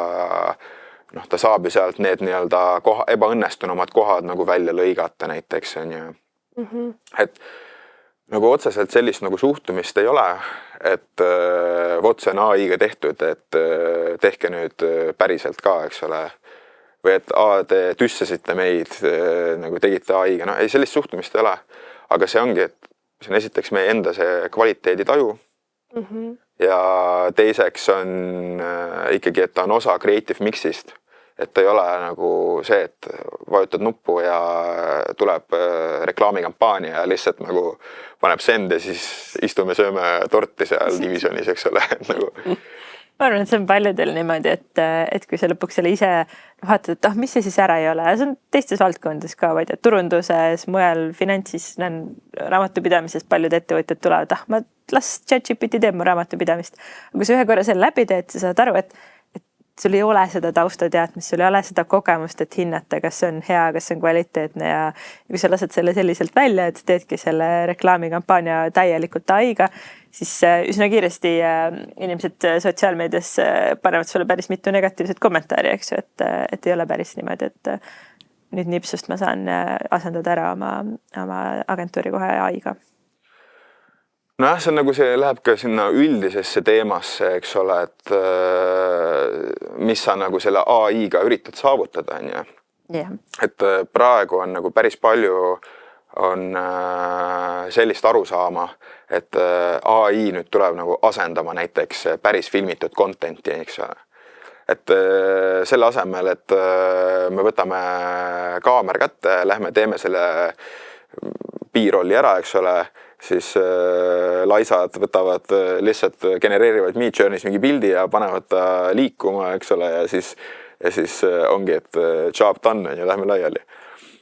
ta saab ju sealt need nii-öelda ebaõnnestunumad kohad nagu välja lõigata näiteks, on ju. Et nagu otseselt sellist nagu suhtumist ei ole, et vot see on AI-ga tehtud, et tehke nüüd päriselt ka, eks ole. Või et te tüssasite meid, nagu tegite AI-ga. Ei, sellist suhtumist ei ole. Aga see ongi, et see on esiteks meie enda see kvaliteeditaju. Ja teiseks on ikkagi, et ta on osa creative mixist. Et ta ei ole nagu see, et vajutad nuppu ja tuleb reklaamikampaania ja lihtsalt nagu paneb send ja siis istume sööme torti seal divisionis, eks ole. Ma arvan, et see on paljudel niimoodi, et kui sa lõpuks selle ise vaatad, et mis see siis ära ei ole. See on teistes valdkondades ka, vaid turunduses, mujal, finantsis, raamatupidamises paljud ettevõtjad tulevad, ma las ChatGPT teeb mu raamatupidamist. Aga kui sa ühe korra selle läbi teed, sa saad aru, et sul ei ole seda taustateadmist, sul ei ole seda kogemust, et hinnata, kas see on hea, kas see on kvaliteetne ja kui sa lased selle selliselt välja, et teedki selle reklaamikampaania täielikult AI-ga, siis üsna kiiresti inimesed sotsiaalmeedias panevad sulle päris mitu negatiivset kommentaari, eks ju, et ei ole päris niimoodi, et nüüd nipsust ma saan asendada ära oma agentuuri kohe AI-ga. Nojah, see on nagu see läheb ka sinna üldisesse teemasse, eks ole, et mis sa nagu selle AI-ga üritad saavutada, on ju. Yeah. Et praegu on nagu päris palju on sellist arusaama, et AI nüüd tuleb nagu asendama näiteks päris filmitud contenti, eks ole. Et selle asemel, et me võtame kaamera kätte, lähme teeme selle B-rolli ära, eks ole, siis laisad võtavad lihtsalt genereerivad Midjourneys mingi pildi ja panevad ta liikuma, eks ole, ja siis ongi, et job done ja lähme laiali.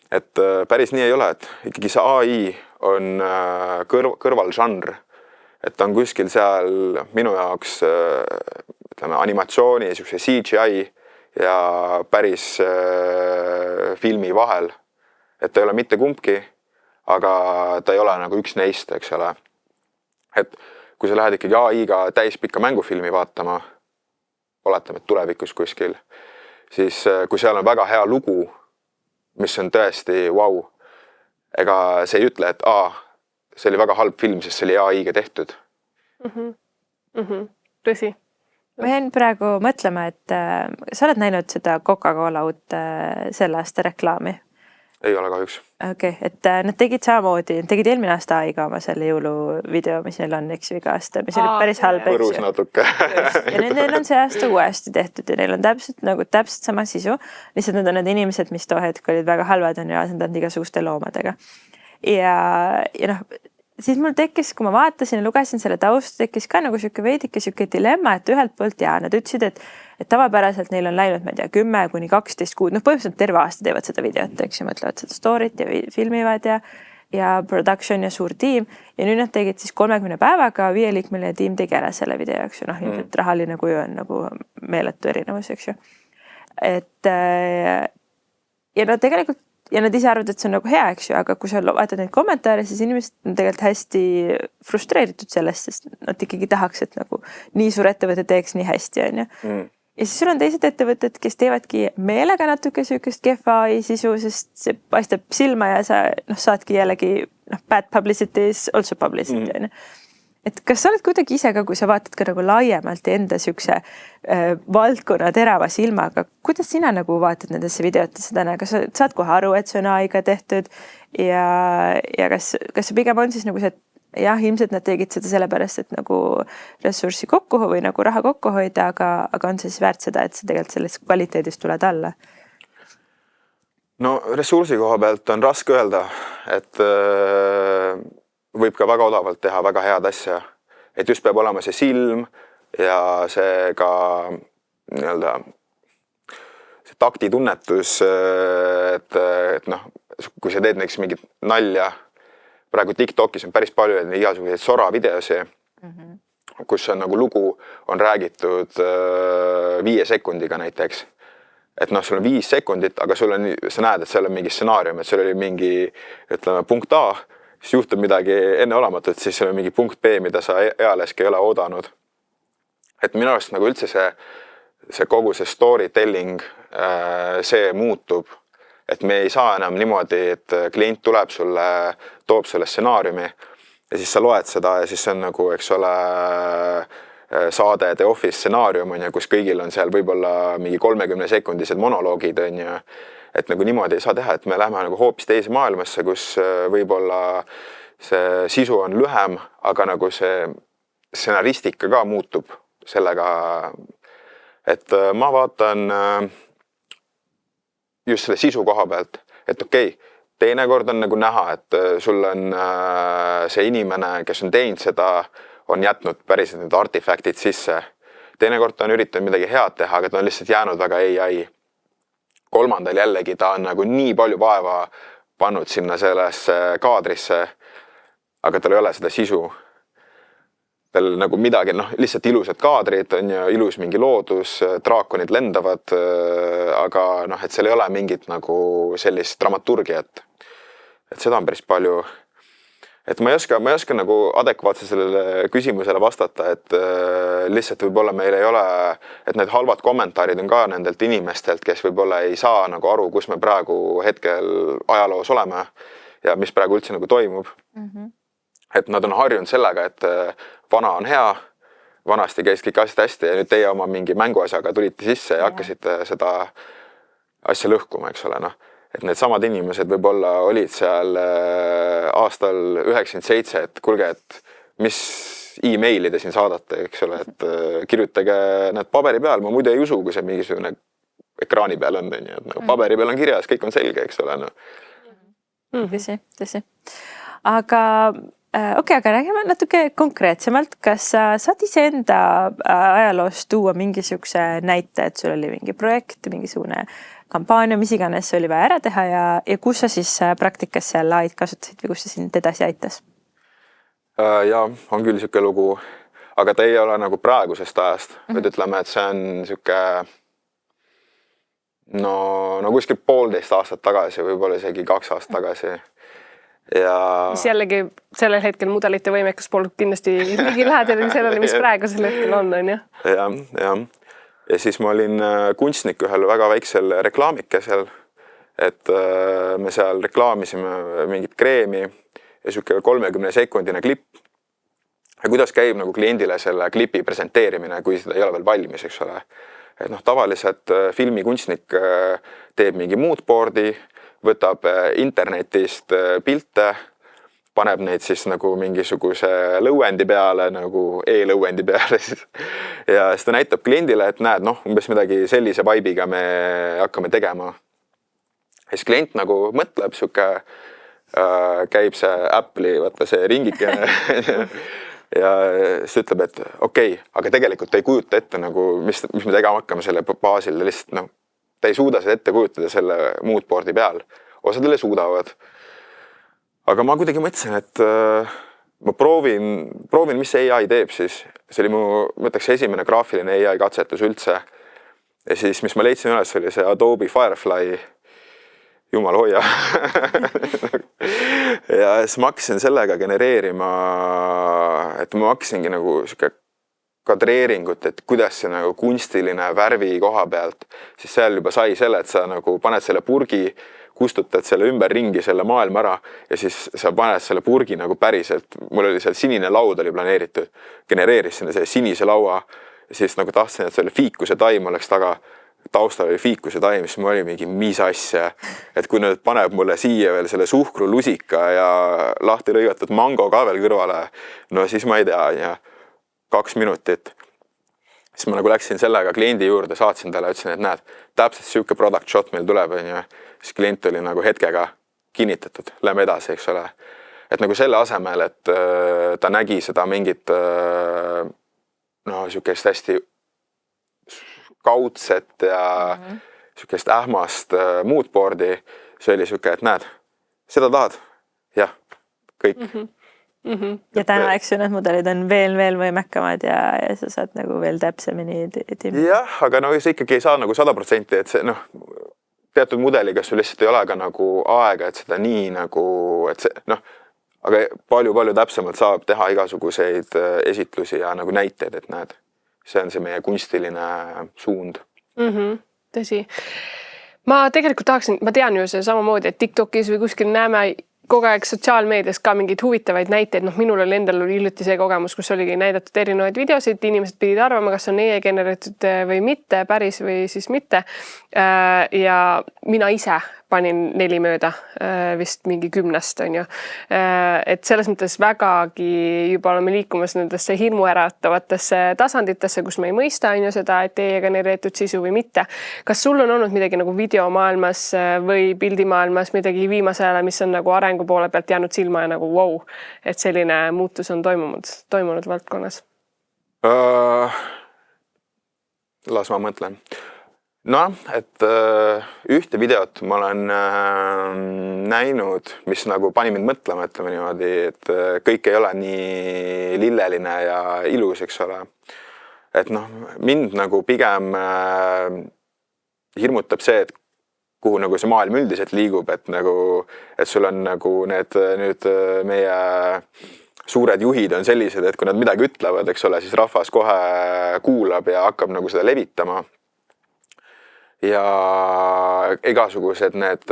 Et päris nii ei ole, et ikkagi see AI on kõrvalžanr, et ta on kuskil seal minu jaoks animatsiooni, CGI ja päris filmi vahel, et ta ei ole mitte kumbki, aga ta ei ole nagu üks neist, eks ole. Et kui sa lähed ikkagi AI-ga täispikka mängufilmi vaatama, oletame, et tulevikus kuskil, siis kui seal on väga hea lugu, mis on tõesti vau, ega see ei ütle, et see oli väga halb film, sest see oli AI-ga tehtud. Tõsi. Ma jäin praegu mõtlema, et sa oled näinud seda Coca-Cola uut selle aasta reklaami. ei ole kahjuks. Okei, et nad tegid samamoodi, tegid eelmine aasta Aiga oma selle jõuluvideo, mis neil on, eks ju, iga aasta, mis oli päris halb, eks Võrus ju. natuke. Ja neil on see aasta uuesti tehtud ja neil on täpselt sama sisu. Lihtsalt need on need inimesed, mis too hetk olid väga halvad, on ju asendanud igasuguste loomadega. Ja noh, siis mul tekkis, kui ma vaatasin ja lugesin selle taustu, tekkis ka nagu siuke veidike siuke dilemma, et ühelt poolt ja nad ütlesid, et tavapäraselt neil on läinud, ma ei tea, 10 kuni 12 kuud, noh, põhimõtteliselt terve aasta teevad seda videot, eks ju, mõtlevad seda story't ja filmivad ja production ja suur tiim. Ja nüüd nad tegid siis 30 päevaga, 5-liikmeline tiim tegi ära selle video, eks ju, noh, ilmselt rahaline kuju on nagu meeletu erinevus, eks ju. Et ja no tegelikult ja nad ise arvavad, et see on nagu hea, eks ju, aga kui sa vaatad neid kommentaare, siis inimesed on tegelikult hästi frustreeritud sellest, sest nad ikkagi tahaks, et nagu nii suur ettevõte teeks nii hästi, on ju. Ja siis sul on teised ettevõtted, kes teevadki meelega natuke süükest kehva sisu, sest see paistab silma ja sa saadki jällegi bad publicity is also publicity, on ju. Et kas sa oled kuidagi ise ka, kui sa vaatad ka nagu laiemalt enda siukse valdkonna terava silmaga, kuidas sina nagu vaatad nendesse videotesse täna, kas sa saad kohe aru, et see on Aiga tehtud ja kas see pigem on siis nagu see, et jah, ilmselt nad tegid seda sellepärast, et nagu ressurssi kokku või nagu raha kokku hoida, aga on see siis väärt seda, et sa tegelikult sellest kvaliteedist tuled alla? No ressursi koha pealt on raske öelda, et võib ka väga odavalt teha väga head asja. Et just peab olema see silm ja see ka nii-öelda see taktitunnetus, et noh, kui sa teed näiteks mingit nalja, praegu TikTokis on päris palju igasuguseid sora videosi, kus on nagu lugu on räägitud 5 sekundiga näiteks. Et noh, sul on 5 sekundit, aga sa näed, et seal on mingi stsenaarium, et sul oli mingi, ütleme, punkt A, siis juhtub midagi enneolematut, siis seal on mingi punkt B, mida sa ealeski ei ole oodanud. Et minu arust nagu üldse see kogu see storytelling, see muutub, et me ei saa enam niimoodi, et klient tuleb sulle, toob sulle stsenaariumi ja siis sa loed seda ja siis see on nagu, eks ole, saade The Office stsenaarium, kus kõigil on seal võib-olla mingi 30-sekundised monoloogid, on ju. Et nagu niimoodi ei saa teha, et me lähme nagu hoopis teise maailmasse, kus võib-olla see sisu on lühem, aga nagu see stsenaristika ka muutub sellega. Et ma vaatan just selle sisu koha pealt, et okei, teinekord on nagu näha, et sul on see inimene, kes on teinud seda, on jätnud päriselt need artefaktid sisse. Teinekord on üritanud midagi head teha, aga ta on lihtsalt jäänud väga AI. Kolmandal jällegi ta on nagu nii palju vaeva pannud sinna sellesse kaadrisse, aga tal ei ole seda sisu. Tal nagu midagi, lihtsalt ilusad kaadrid on ja ilus mingi loodus, draakonid lendavad, aga et seal ei ole mingit nagu sellist dramaturgiat. Et seda on päris palju. Et ma ei oska nagu adekvaatselt sellele küsimusele vastata, et lihtsalt võib-olla meil ei ole, et need halvad kommentaarid on ka nendelt inimestelt, kes võib-olla ei saa nagu aru, kus me praegu hetkel ajaloos oleme ja mis praegu üldse nagu toimub. Et nad on harjunud sellega, et vana on hea, vanasti käis kõik asjad hästi ja nüüd teie oma mingi mänguasjaga tulite sisse ja hakkasite seda asja lõhkuma, eks ole, Et need samad inimesed võib-olla olid seal aastal 97, et kulge, et mis e-maili te siin saadate, eks ole, et kirjutage need paberi peal, ma muidu ei usu, kui see mingisugune ekraani peal on, et paberi peal on kirjas, kõik on selge, eks ole. Tõsi. Aga aga räägime natuke konkreetsemalt, kas sa saad iseenda ajaloost tuua mingisuguse näite, et sul oli mingi projekt, mingisugune kampaania, mis iganes oli vaja ära teha ja kus sa siis praktikas seal AI-d kasutasid või kus sa sind edasi aitas? Ja on küll siuke lugu, aga ta ei ole nagu praegusest ajast, vaid ütleme, et see on siuke no kuskil 1,5 aastat tagasi, võib-olla isegi 2 aastat tagasi. Ja mis jällegi sellel hetkel mudelite võimekas polnud kindlasti mingi lähedal sellele, mis praegusel hetkel on ju. Ja siis ma olin kunstnik ühel väga väiksel reklaamikesel, et me seal reklaamisime mingit kreemi ja siuke 30-sekundine klipp. Ja kuidas käib nagu kliendile selle klipi presenteerimine, kui seda ei ole veel valmis, eks ole. Et tavaliselt filmikunstnik teeb mingi moodboardi, võtab internetist pilte, paneb neid siis nagu mingisuguse lõuendi peale, nagu e-lõuendi peale siis. Ja siis ta näitab kliendile, et näed, noh, umbes midagi sellise vibe'iga me hakkame tegema. Ja siis klient nagu mõtleb, käib see Apple'i, vaata see ringikene ja siis ütleb, et okei, aga tegelikult ta ei kujuta ette nagu, mis me tegema hakkame selle baasil, lihtsalt noh, ta ei suuda seda ette kujutada selle moodboardi peal. Osadele suudavad. Aga ma kuidagi mõtlesin, et ma proovin, mis AI teeb siis. See oli mu, mõtleks, esimene graafiline AI katsetus üldse. Ja siis, mis ma leidsin üles, oli see Adobe Firefly. Jumal hoia. Ja siis ma hakkasin sellega genereerima, et ma hakkasingi nagu kadreeringut, et kuidas see nagu kunstiline värvi koha pealt, siis seal juba sai selle, et sa nagu paned selle purgi, kustutad selle ümber ringi selle maailma ära ja siis sa paned selle purgi nagu päriselt. Mul oli seal sinine laud oli planeeritud, genereerisin selle sinise laua ja siis nagu tahtsin, et selle fiikuse taim oleks taga. Taustal oli fiikuse taim, siis mul oli mingi mis asja, et kui nüüd paneb mulle siia veel selle suhkru lusika ja lahti lõigatud mango ka veel kõrvale, no siis ma ei tea, ja 2 minutit. Siis ma nagu läksin sellega kliendi juurde, saatsin talle, ütlesin, et näed, täpselt siuke product shot meil tuleb, ja siis klient oli nagu hetkega kinnitatud, lähme edasi, eks ole. Et nagu selle asemel, et ta nägi seda mingit siukest hästi kaudset ja siukest ähmast moodboardi, see oli siuke, et näed, seda tahad? Jah, kõik. Ja täna, eks ju, need mudelid on veel võimekamad ja sa saad nagu veel täpsemini Jah, aga no sa ikkagi ei saa nagu 100%, et see teatud mudeliga sul lihtsalt ei ole ka nagu aega, et seda nii nagu, et see aga palju täpsemalt saab teha igasuguseid esitlusi ja nagu näiteid, et näed, see on see meie kunstiline suund. Tõsi. Ma tegelikult tahaksin, ma tean ju see samamoodi, et TikTokis või kuskil näeme kogu aeg sotsiaalmeedias ka mingeid huvitavaid näiteid. Noh, minul oli endal hiljuti see kogemus, kus oligi näidatud erinevaid videosid, inimesed pidid arvama, kas on AI genereeritud või mitte, päris või siis mitte. Ja mina ise panin 4 mööda, vist mingi 10-st, on ju. Et selles mõttes vägagi juba oleme liikumas nendesse hirmuäratavatesse tasanditesse, kus me ei mõista on ju seda, et AI genereeritud sisu või mitte. Kas sul on olnud midagi nagu videomaailmas või pildimaailmas midagi viimase ajal, mis on nagu arengu poole pealt jäänud silma ja nagu wow, et selline muutus on toimunud valdkonnas? Las ma mõtlen. Et ühte videot ma olen näinud, mis nagu pani mind mõtlema, ütleme niimoodi, et kõik ei ole nii lilleline ja ilus, eks ole. Et mind nagu pigem hirmutab see, et kuhu nagu see maailm üldiselt liigub, et sul on nagu need nüüd meie suured juhid on sellised, et kui nad midagi ütlevad, eks ole, siis rahvas kohe kuulab ja hakkab nagu seda levitama. Ja igasugused need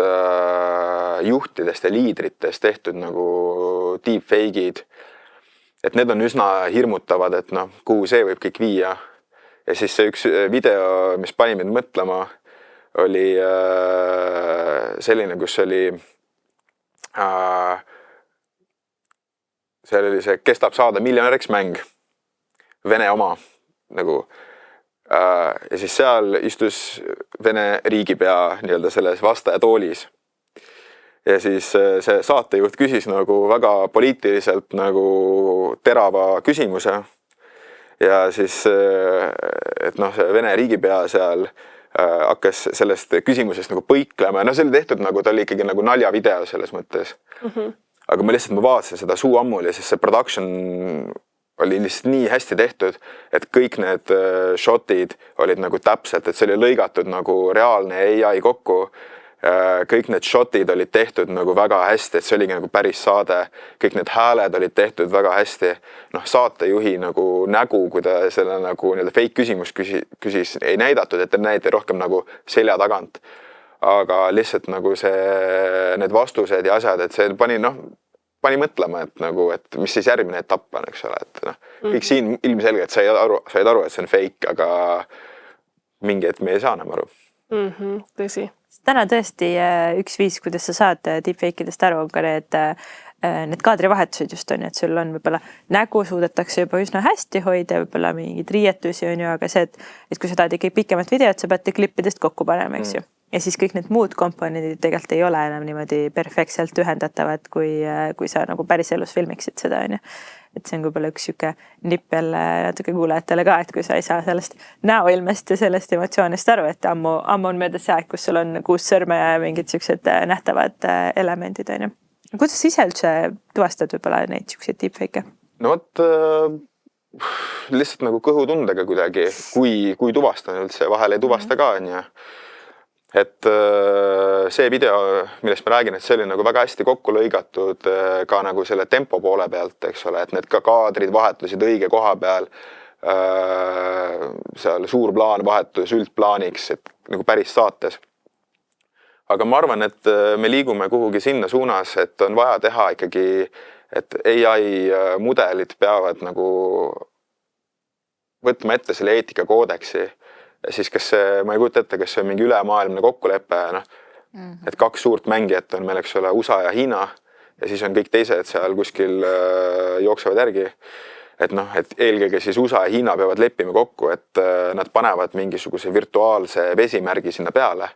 juhtidest ja liidritest tehtud nagu deepfake'id, et need on üsna hirmutavad, et kuhu see võib kõik viia. Ja siis see üks video, mis pani mind mõtlema, oli selline, kus oli seal oli see Kes tahab saada miljonäriks mäng, Vene oma nagu. Ja siis seal istus Vene riigipea nii-öelda selles vastajatoolis. Ja siis see saatejuht küsis nagu väga poliitiliselt nagu terava küsimuse. Ja siis, et see Vene riigipea seal hakkas sellest küsimusest nagu põiklema. See oli tehtud nagu, ta oli ikkagi nagu naljavideo selles mõttes. Aga ma vaatasin seda suu ammul ja siis see production oli lihtsalt nii hästi tehtud, et kõik need shotid olid nagu täpselt, et see oli lõigatud nagu reaalne AI kokku. Kõik need shotid olid tehtud nagu väga hästi, et see oligi nagu päris saade. Kõik need hääled olid tehtud väga hästi. Saatejuhi nagu nägu, kui ta selle nagu fake küsimus küsis, ei näidatud, et ta näidati rohkem nagu selja tagant. Aga lihtsalt nagu need vastused ja asjad, et see pani mõtlema, et mis siis järgmine etapp on, eks ole, et kõik siin ilmselgelt said aru, et see on fake, aga mingi hetk me ei saa enam aru. Tõsi. täna tõesti üks viis, kuidas sa saad deepfake'idest aru, on ka need kaadrivahetused just on, et sul on võib-olla nägu suudetakse juba üsna hästi hoida, võib-olla mingeid riietusi on ju, aga see, et kui sa tahad ikkagi pikemat videot, sa pead klippidest kokku panema, eks ju. Ja siis kõik need muud komponendid tegelikult ei ole enam niimoodi perfektselt ühendatavad, kui sa nagu päris elus filmiksid seda, on ju. Et see on võib-olla üks siuke nipp jälle natuke kuulajatele ka, et kui sa ei saa sellest näoilmest ja sellest emotsioonist aru, et ammu on möödas see aeg, kus sul on 6 sõrme ja mingid siuksed nähtavad elemendid, on ju. Kuidas ise üldse tuvastad võib-olla neid siukseid deepfake'e? No vot, lihtsalt nagu kõhutundega kuidagi, kui tuvastan üldse, vahel ei tuvasta ka, on ju. Et see video, millest ma räägin, et see oli nagu väga hästi kokku lõigatud ka nagu selle tempo poole pealt, eks ole, et need ka kaadrid vahetusid õige koha peal, seal suur plaan vahetus üldplaaniks, et nagu päris saates. Aga ma arvan, et me liigume kuhugi sinna suunas, et on vaja teha ikkagi, et AI mudelid peavad nagu võtma ette selle eetikakoodeksi. Ja siis kas see, ma ei kujuta ette, kas see on mingi ülemaailmne kokkulepe, et 2 suurt mängijat on meil, eks ole, USA ja Hiina ja siis on kõik teised seal kuskil jooksevad järgi. Et et eelkõige siis USA ja Hiina peavad leppima kokku, et nad panevad mingisuguse virtuaalse vesimärgi sinna peale.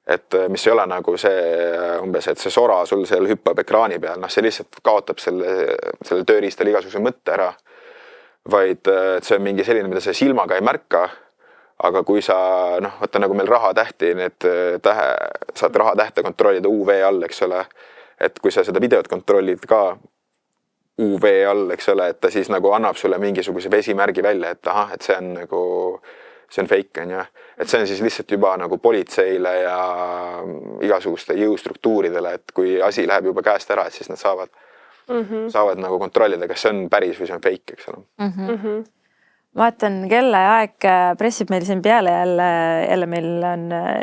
Et mis ei ole nagu see umbes, et see sora sul seal hüppab ekraani peal, see lihtsalt kaotab selle tööriistal igasuguse mõtte ära. Vaid et see on mingi selline, mida sa silmaga ei märka, aga kui sa, võtta nagu meil rahatähti, saad rahatähte kontrollida UV all, eks ole, et kui sa seda videot kontrollid ka UV all, eks ole, et ta siis nagu annab sulle mingisuguse vesimärgi välja, et ahah, et see on nagu see on fake, on ju. Et see on siis lihtsalt juba nagu politseile ja igasuguste jõustruktuuridele, et kui asi läheb juba käest ära, et siis nad saavad nagu kontrollida, kas see on päris või see on fake, eks ole. Vaatan kella ja aeg pressib meil siin peale jälle meil on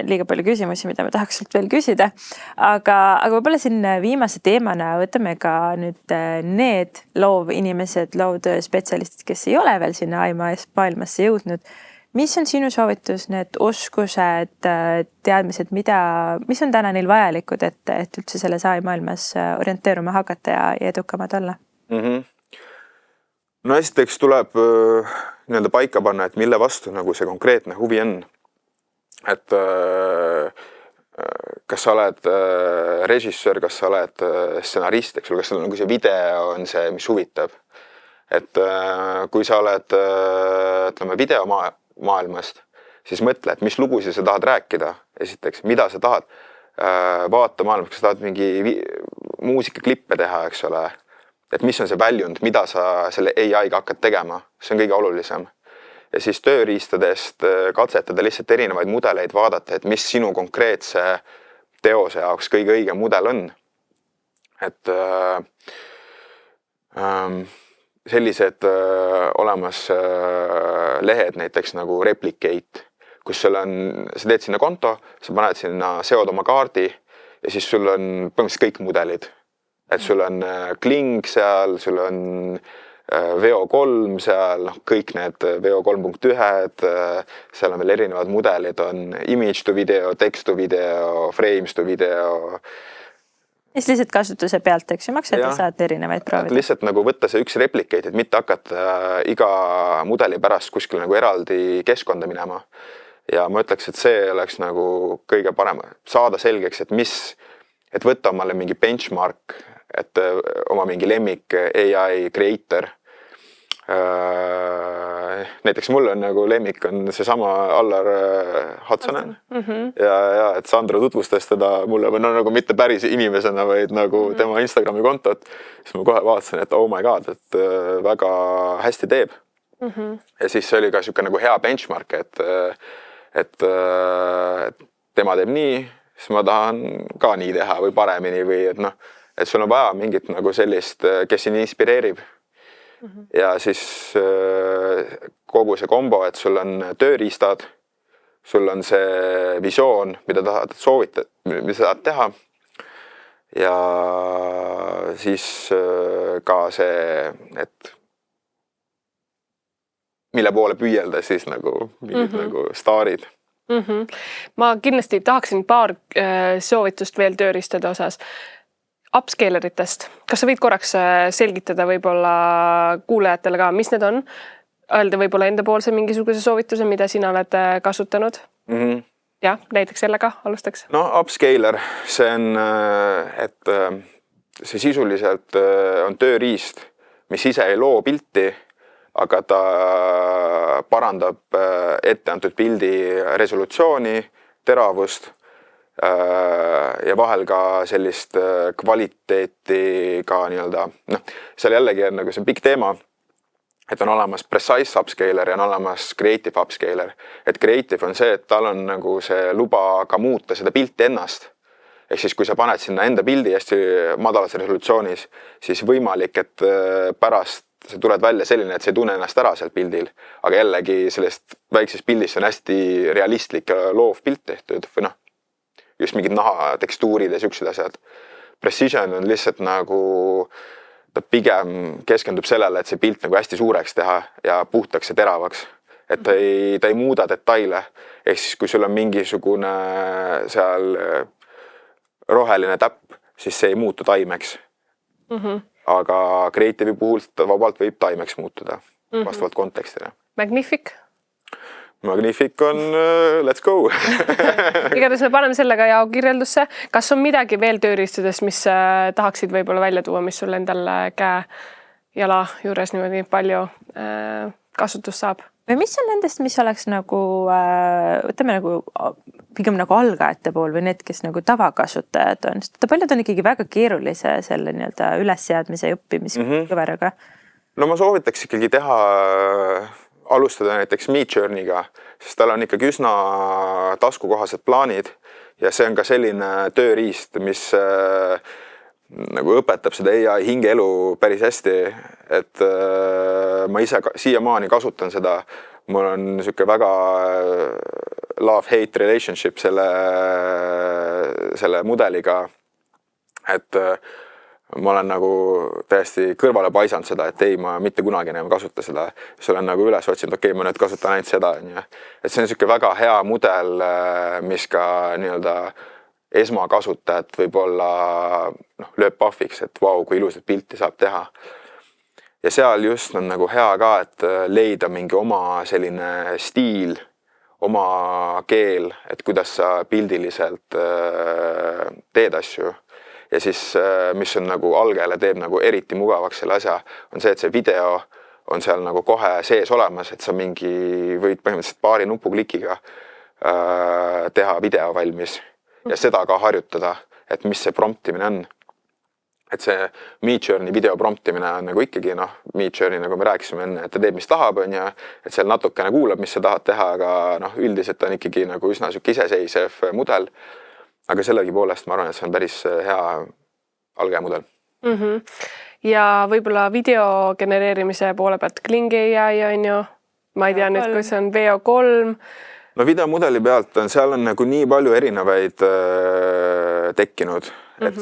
liiga palju küsimusi, mida me tahaks veel küsida. Aga võib-olla siin viimase teemana võtame ka nüüd need loovinimesed, loovtöö spetsialistid, kes ei ole veel sinna maailmasse jõudnud. Mis on sinu soovitus, need oskused, teadmised, mis on täna neil vajalikud, et üldse selles AI-maailmas orienteeruma hakata ja edukamad olla? No esiteks tuleb nii-öelda paika panna, et mille vastu nagu see konkreetne huvi on. Et kas sa oled režissöör, kas sa oled stsenarist, eks ole, kas nagu see video on see, mis huvitab. Et kui sa oled, ütleme, videomaailmast, siis mõtle, et mis lugusid sa tahad rääkida. Esiteks, mida sa tahad vaata maailmas, kas sa tahad mingi muusikaklippe teha, eks ole. Et mis on see väljund, mida sa selle AI-ga hakkad tegema. See on kõige olulisem. Ja siis tööriistadest katsetada lihtsalt erinevaid mudeleid vaadata, et mis sinu konkreetse teose jaoks kõige õige mudel on. Et sellised olemas lehed näiteks nagu Replicate, kus sa teed sinna konto, sa paned sinna, seod oma kaardi ja siis sul on põhimõtteliselt kõik mudelid. Et sul on Kling seal, sul on VO3 seal, kõik need VO3.1, seal on veel erinevad mudelid, on image to video, text to video, frames to video. Siis lihtsalt kasutuse pealt, eks ju, maksad ja saad erinevaid proovida. Lihtsalt nagu võtta see üks Replicate, et mitte hakata iga mudeli pärast kuskil nagu eraldi keskkonda minema. Ja ma ütleks, et see oleks nagu kõige parem saada selgeks, et võtta omale mingi benchmark, et oma mingi lemmik AI creator. Näiteks mul on nagu lemmik on seesama Allar Hatsonen ja et Sandro tutvustas teda mulle või nagu mitte päris inimesena, vaid nagu tema Instagrami kontot, siis ma kohe vaatasin, et oh my god, et väga hästi teeb. Ja siis see oli ka siuke nagu hea benchmark, et tema teeb nii, siis ma tahan ka nii teha või paremini või et sul on vaja mingit nagu sellist, kes sind inspireerib. Ja siis kogu see kombo, et sul on tööriistad, sul on see visioon, mida mida sa tahad teha. Ja siis ka see, et mille poole püüelda siis nagu mingid nagu staarid. Ma kindlasti tahaksin paar soovitust veel tööriistade osas. Upscaleritest. Kas sa võid korraks selgitada võib-olla kuulajatele ka, mis need on? Öelda võib-olla endapoolse mingisuguse soovituse, mida sina oled kasutanud? Ja, näiteks sellega alustaks. No upscaler, see on, et see sisuliselt on tööriist, mis ise ei loo pilti, aga ta parandab etteantud pildi resolutsiooni, teravust ja vahel ka sellist kvaliteeti ka nii-öelda, seal jällegi on nagu see pikk teema, et on olemas precise upscaler ja on olemas creative upscaler. Et creative on see, et tal on nagu see luba ka muuta seda pilti ennast. Ehk siis, kui sa paned sinna enda pildi hästi madalas resolutsioonis, siis võimalik, et pärast sa tuled välja selline, et sa ei tunne ennast ära seal pildil. Aga jällegi sellest väiksest pildist on hästi realistlik ja loov pilt tehtud. Või just mingid naha tekstuurid ja siuksed asjad. Precision on lihtsalt nagu ta pigem keskendub sellele, et see pilt nagu hästi suureks teha ja puhtaks ja teravaks. Et ta ei muuda detaile. Ehk siis, kui sul on mingisugune seal roheline täpp, siis see ei muutu taimeks. Aga Creative'i puhul ta vabalt võib taimeks muutuda vastavalt kontekstile. Magnific on let's go! Igatahes me paneme sellega jao kirjeldusse. Kas on midagi veel tööriistadest, mis tahaksid võib-olla välja tuua, mis sul endal käe jala juures niimoodi palju kasutust saab? Või mis on nendest, mis oleks nagu, võtame nagu pigem nagu algajate pool või need, kes nagu tavakasutajad on? Sest paljud on ikkagi väga keerulise selle nii-öelda ülesseadmise ja õppimiskõveraga. No ma soovitaks ikkagi teha alustada näiteks Midjourney'ga, sest tal on ikkagi üsna taskukohased plaanid ja see on ka selline tööriist, mis nagu õpetab seda AI hingeelu päris hästi, et ma ise siiamaani kasutan seda. Mul on niisugune väga love-hate relationship selle mudeliga, et ma olen nagu täiesti kõrvale paisanud seda, et ei, ma mitte kunagi enam kasuta seda. Siis olen nagu üles otsinud, okei, ma nüüd kasutan ainult seda. Et see on niisugune väga hea mudel, mis ka nii-öelda esmakasutajat võib-olla lööb pahviks, et vau, kui ilusat pilti saab teha. Ja seal just on nagu hea ka, et leida mingi oma selline stiil, oma keel, et kuidas sa pildiliselt teed asju. Ja siis, mis on nagu algajale teeb nagu eriti mugavaks selle asja, on see, et see video on seal nagu kohe sees olemas, et sa võid põhimõtteliselt paari nupuklikiga teha video valmis ja seda ka harjutada, et mis see promptimine on. Et see Midjourney video promptimine on nagu ikkagi, Midjourney, nagu me rääkisime enne, et ta teeb, mis tahab, et seal natukene kuulab, mis sa tahad teha, aga üldiselt on ikkagi nagu üsna iseseisev mudel. Aga sellegi poolest ma arvan, et see on päris hea algemudel. Ja võib-olla video genereerimise poole pealt Kling AI on ju, ma ei tea nüüd, kui see on VO3. No videomudeli pealt on, seal on nagu nii palju erinevaid tekkinud, et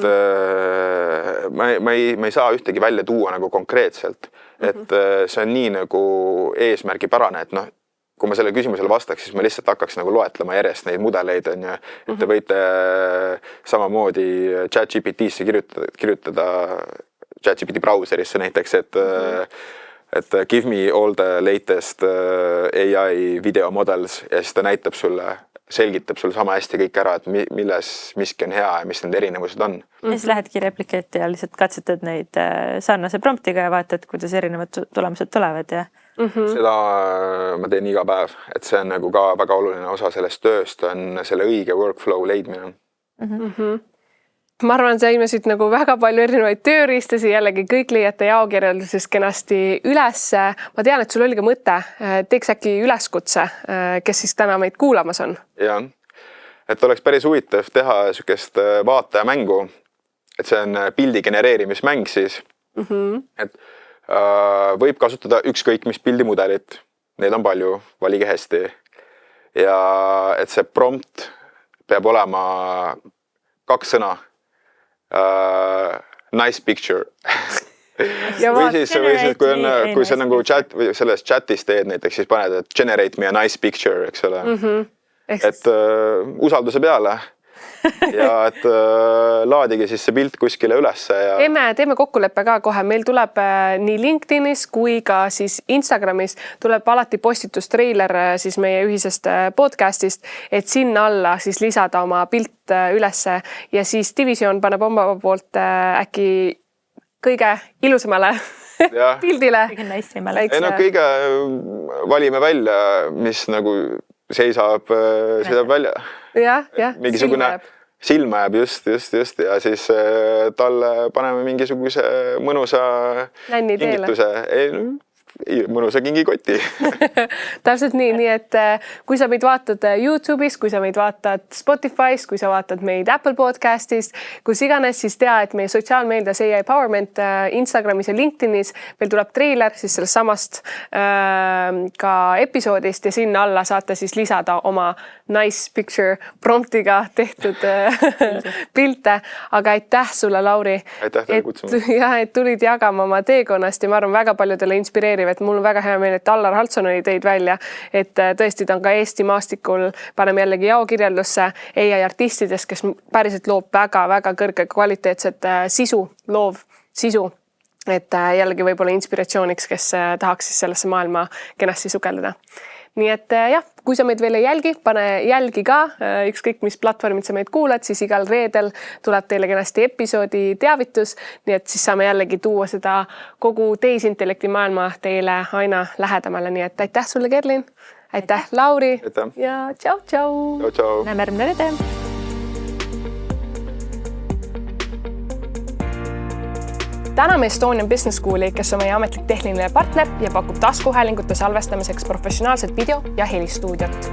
ma ei saa ühtegi välja tuua nagu konkreetselt, et see on nii nagu eesmärgipärane, et kui ma selle küsimusele vastaks, siis ma lihtsalt hakkaks nagu loetlema järjest neid mudeleid, et te võite samamoodi ChatGPT-sse kirjutada ChatGPT brauserisse näiteks, et give me all the latest AI video models ja siis ta näitab sulle, selgitab sulle sama hästi kõik ära, et milles miski on hea ja mis need erinevused on. Ja siis lähedki replikeeti ja lihtsalt katsetad neid sarnase promptiga ja vaatad, kuidas erinevad tulemused tulevad ja Seda ma teen iga päev, et see on nagu ka väga oluline osa sellest tööst, on selle õige workflow leidmine. Ma arvan, saime siit nagu väga palju erinevaid tööriistasi, jällegi kõik leiate jaokirjelduses kenasti üles. Ma tean, et sul oli ka mõte, teeks äkki üleskutse, kes siis täna meid kuulamas on. Ja, et oleks päris huvitav teha niisugust vaatajamängu, et see on pildi genereerimismäng siis, et võib kasutada ükskõik mis pildimudelit, neid on palju, valige hästi. Ja et see prompt peab olema 2 sõna. Nice picture. või siis kui sa nagu selles chatis teed näiteks, siis paned, et generate me a nice picture, eks ole. et usalduse peale ja et laadige siis see pilt kuskile ülesse ja teeme kokkuleppe ka kohe, meil tuleb nii LinkedInis kui ka siis Instagramis tuleb alati postitustreiler siis meie ühisest podcastist, et sinna alla siis lisada oma pilt ülesse ja siis divisioon paneb oma poolt äkki kõige ilusamale pildile. Kõige niceimale. ei no kõige valime välja, mis nagu seisab välja. Mingisugune silma jääb just ja siis talle paneme mingisuguse mõnusa kingituse, mõnusa kingikoti. Täpselt nii, et kui sa meid vaatad YouTube'is, kui sa meid vaatad Spotify's, kui sa vaatad meid Apple Podcast'ist, kus iganes, siis tea, et meie sotsiaalmeedias AI Powerment Instagramis ja LinkedInis meil tuleb treiler siis sellest samast ka episoodist ja sinna alla saate siis lisada oma nice picture promptiga tehtud pilte. Aga aitäh sulle, Lauri. Aitäh teile kutsuma. Ja, et tulid jagama oma teekonnast ja ma arvan väga paljudele inspireeriv, et mul on väga hea meel, et Allar Haltson oli teid välja, et tõesti ta on ka Eesti maastikul, paneme jällegi jaokirjeldusse AI artistidest, kes päriselt loob väga-väga kõrge kvaliteetset loov sisu, et jällegi võib-olla inspiratsiooniks, kes tahaks siis sellesse maailma kenasti sukeldada. Nii et jah, kui sa meid veel ei jälgi, pane jälgi ka, ükskõik mis platvormid sa meid kuulad, siis igal reedel tuleb teile kenasti episoodi teavitus, nii et siis saame jällegi tuua seda kogu tehisintellekti maailma teile aina lähedamale, nii et aitäh sulle, Kerlin, aitäh, Lauri ja tšau. Näeme järgmine reede. Täname Estonian Business Schooli, kes on meie ametlik tehniline partner ja pakub taskuhäälingute salvestamiseks professionaalset video- ja helistuudiot.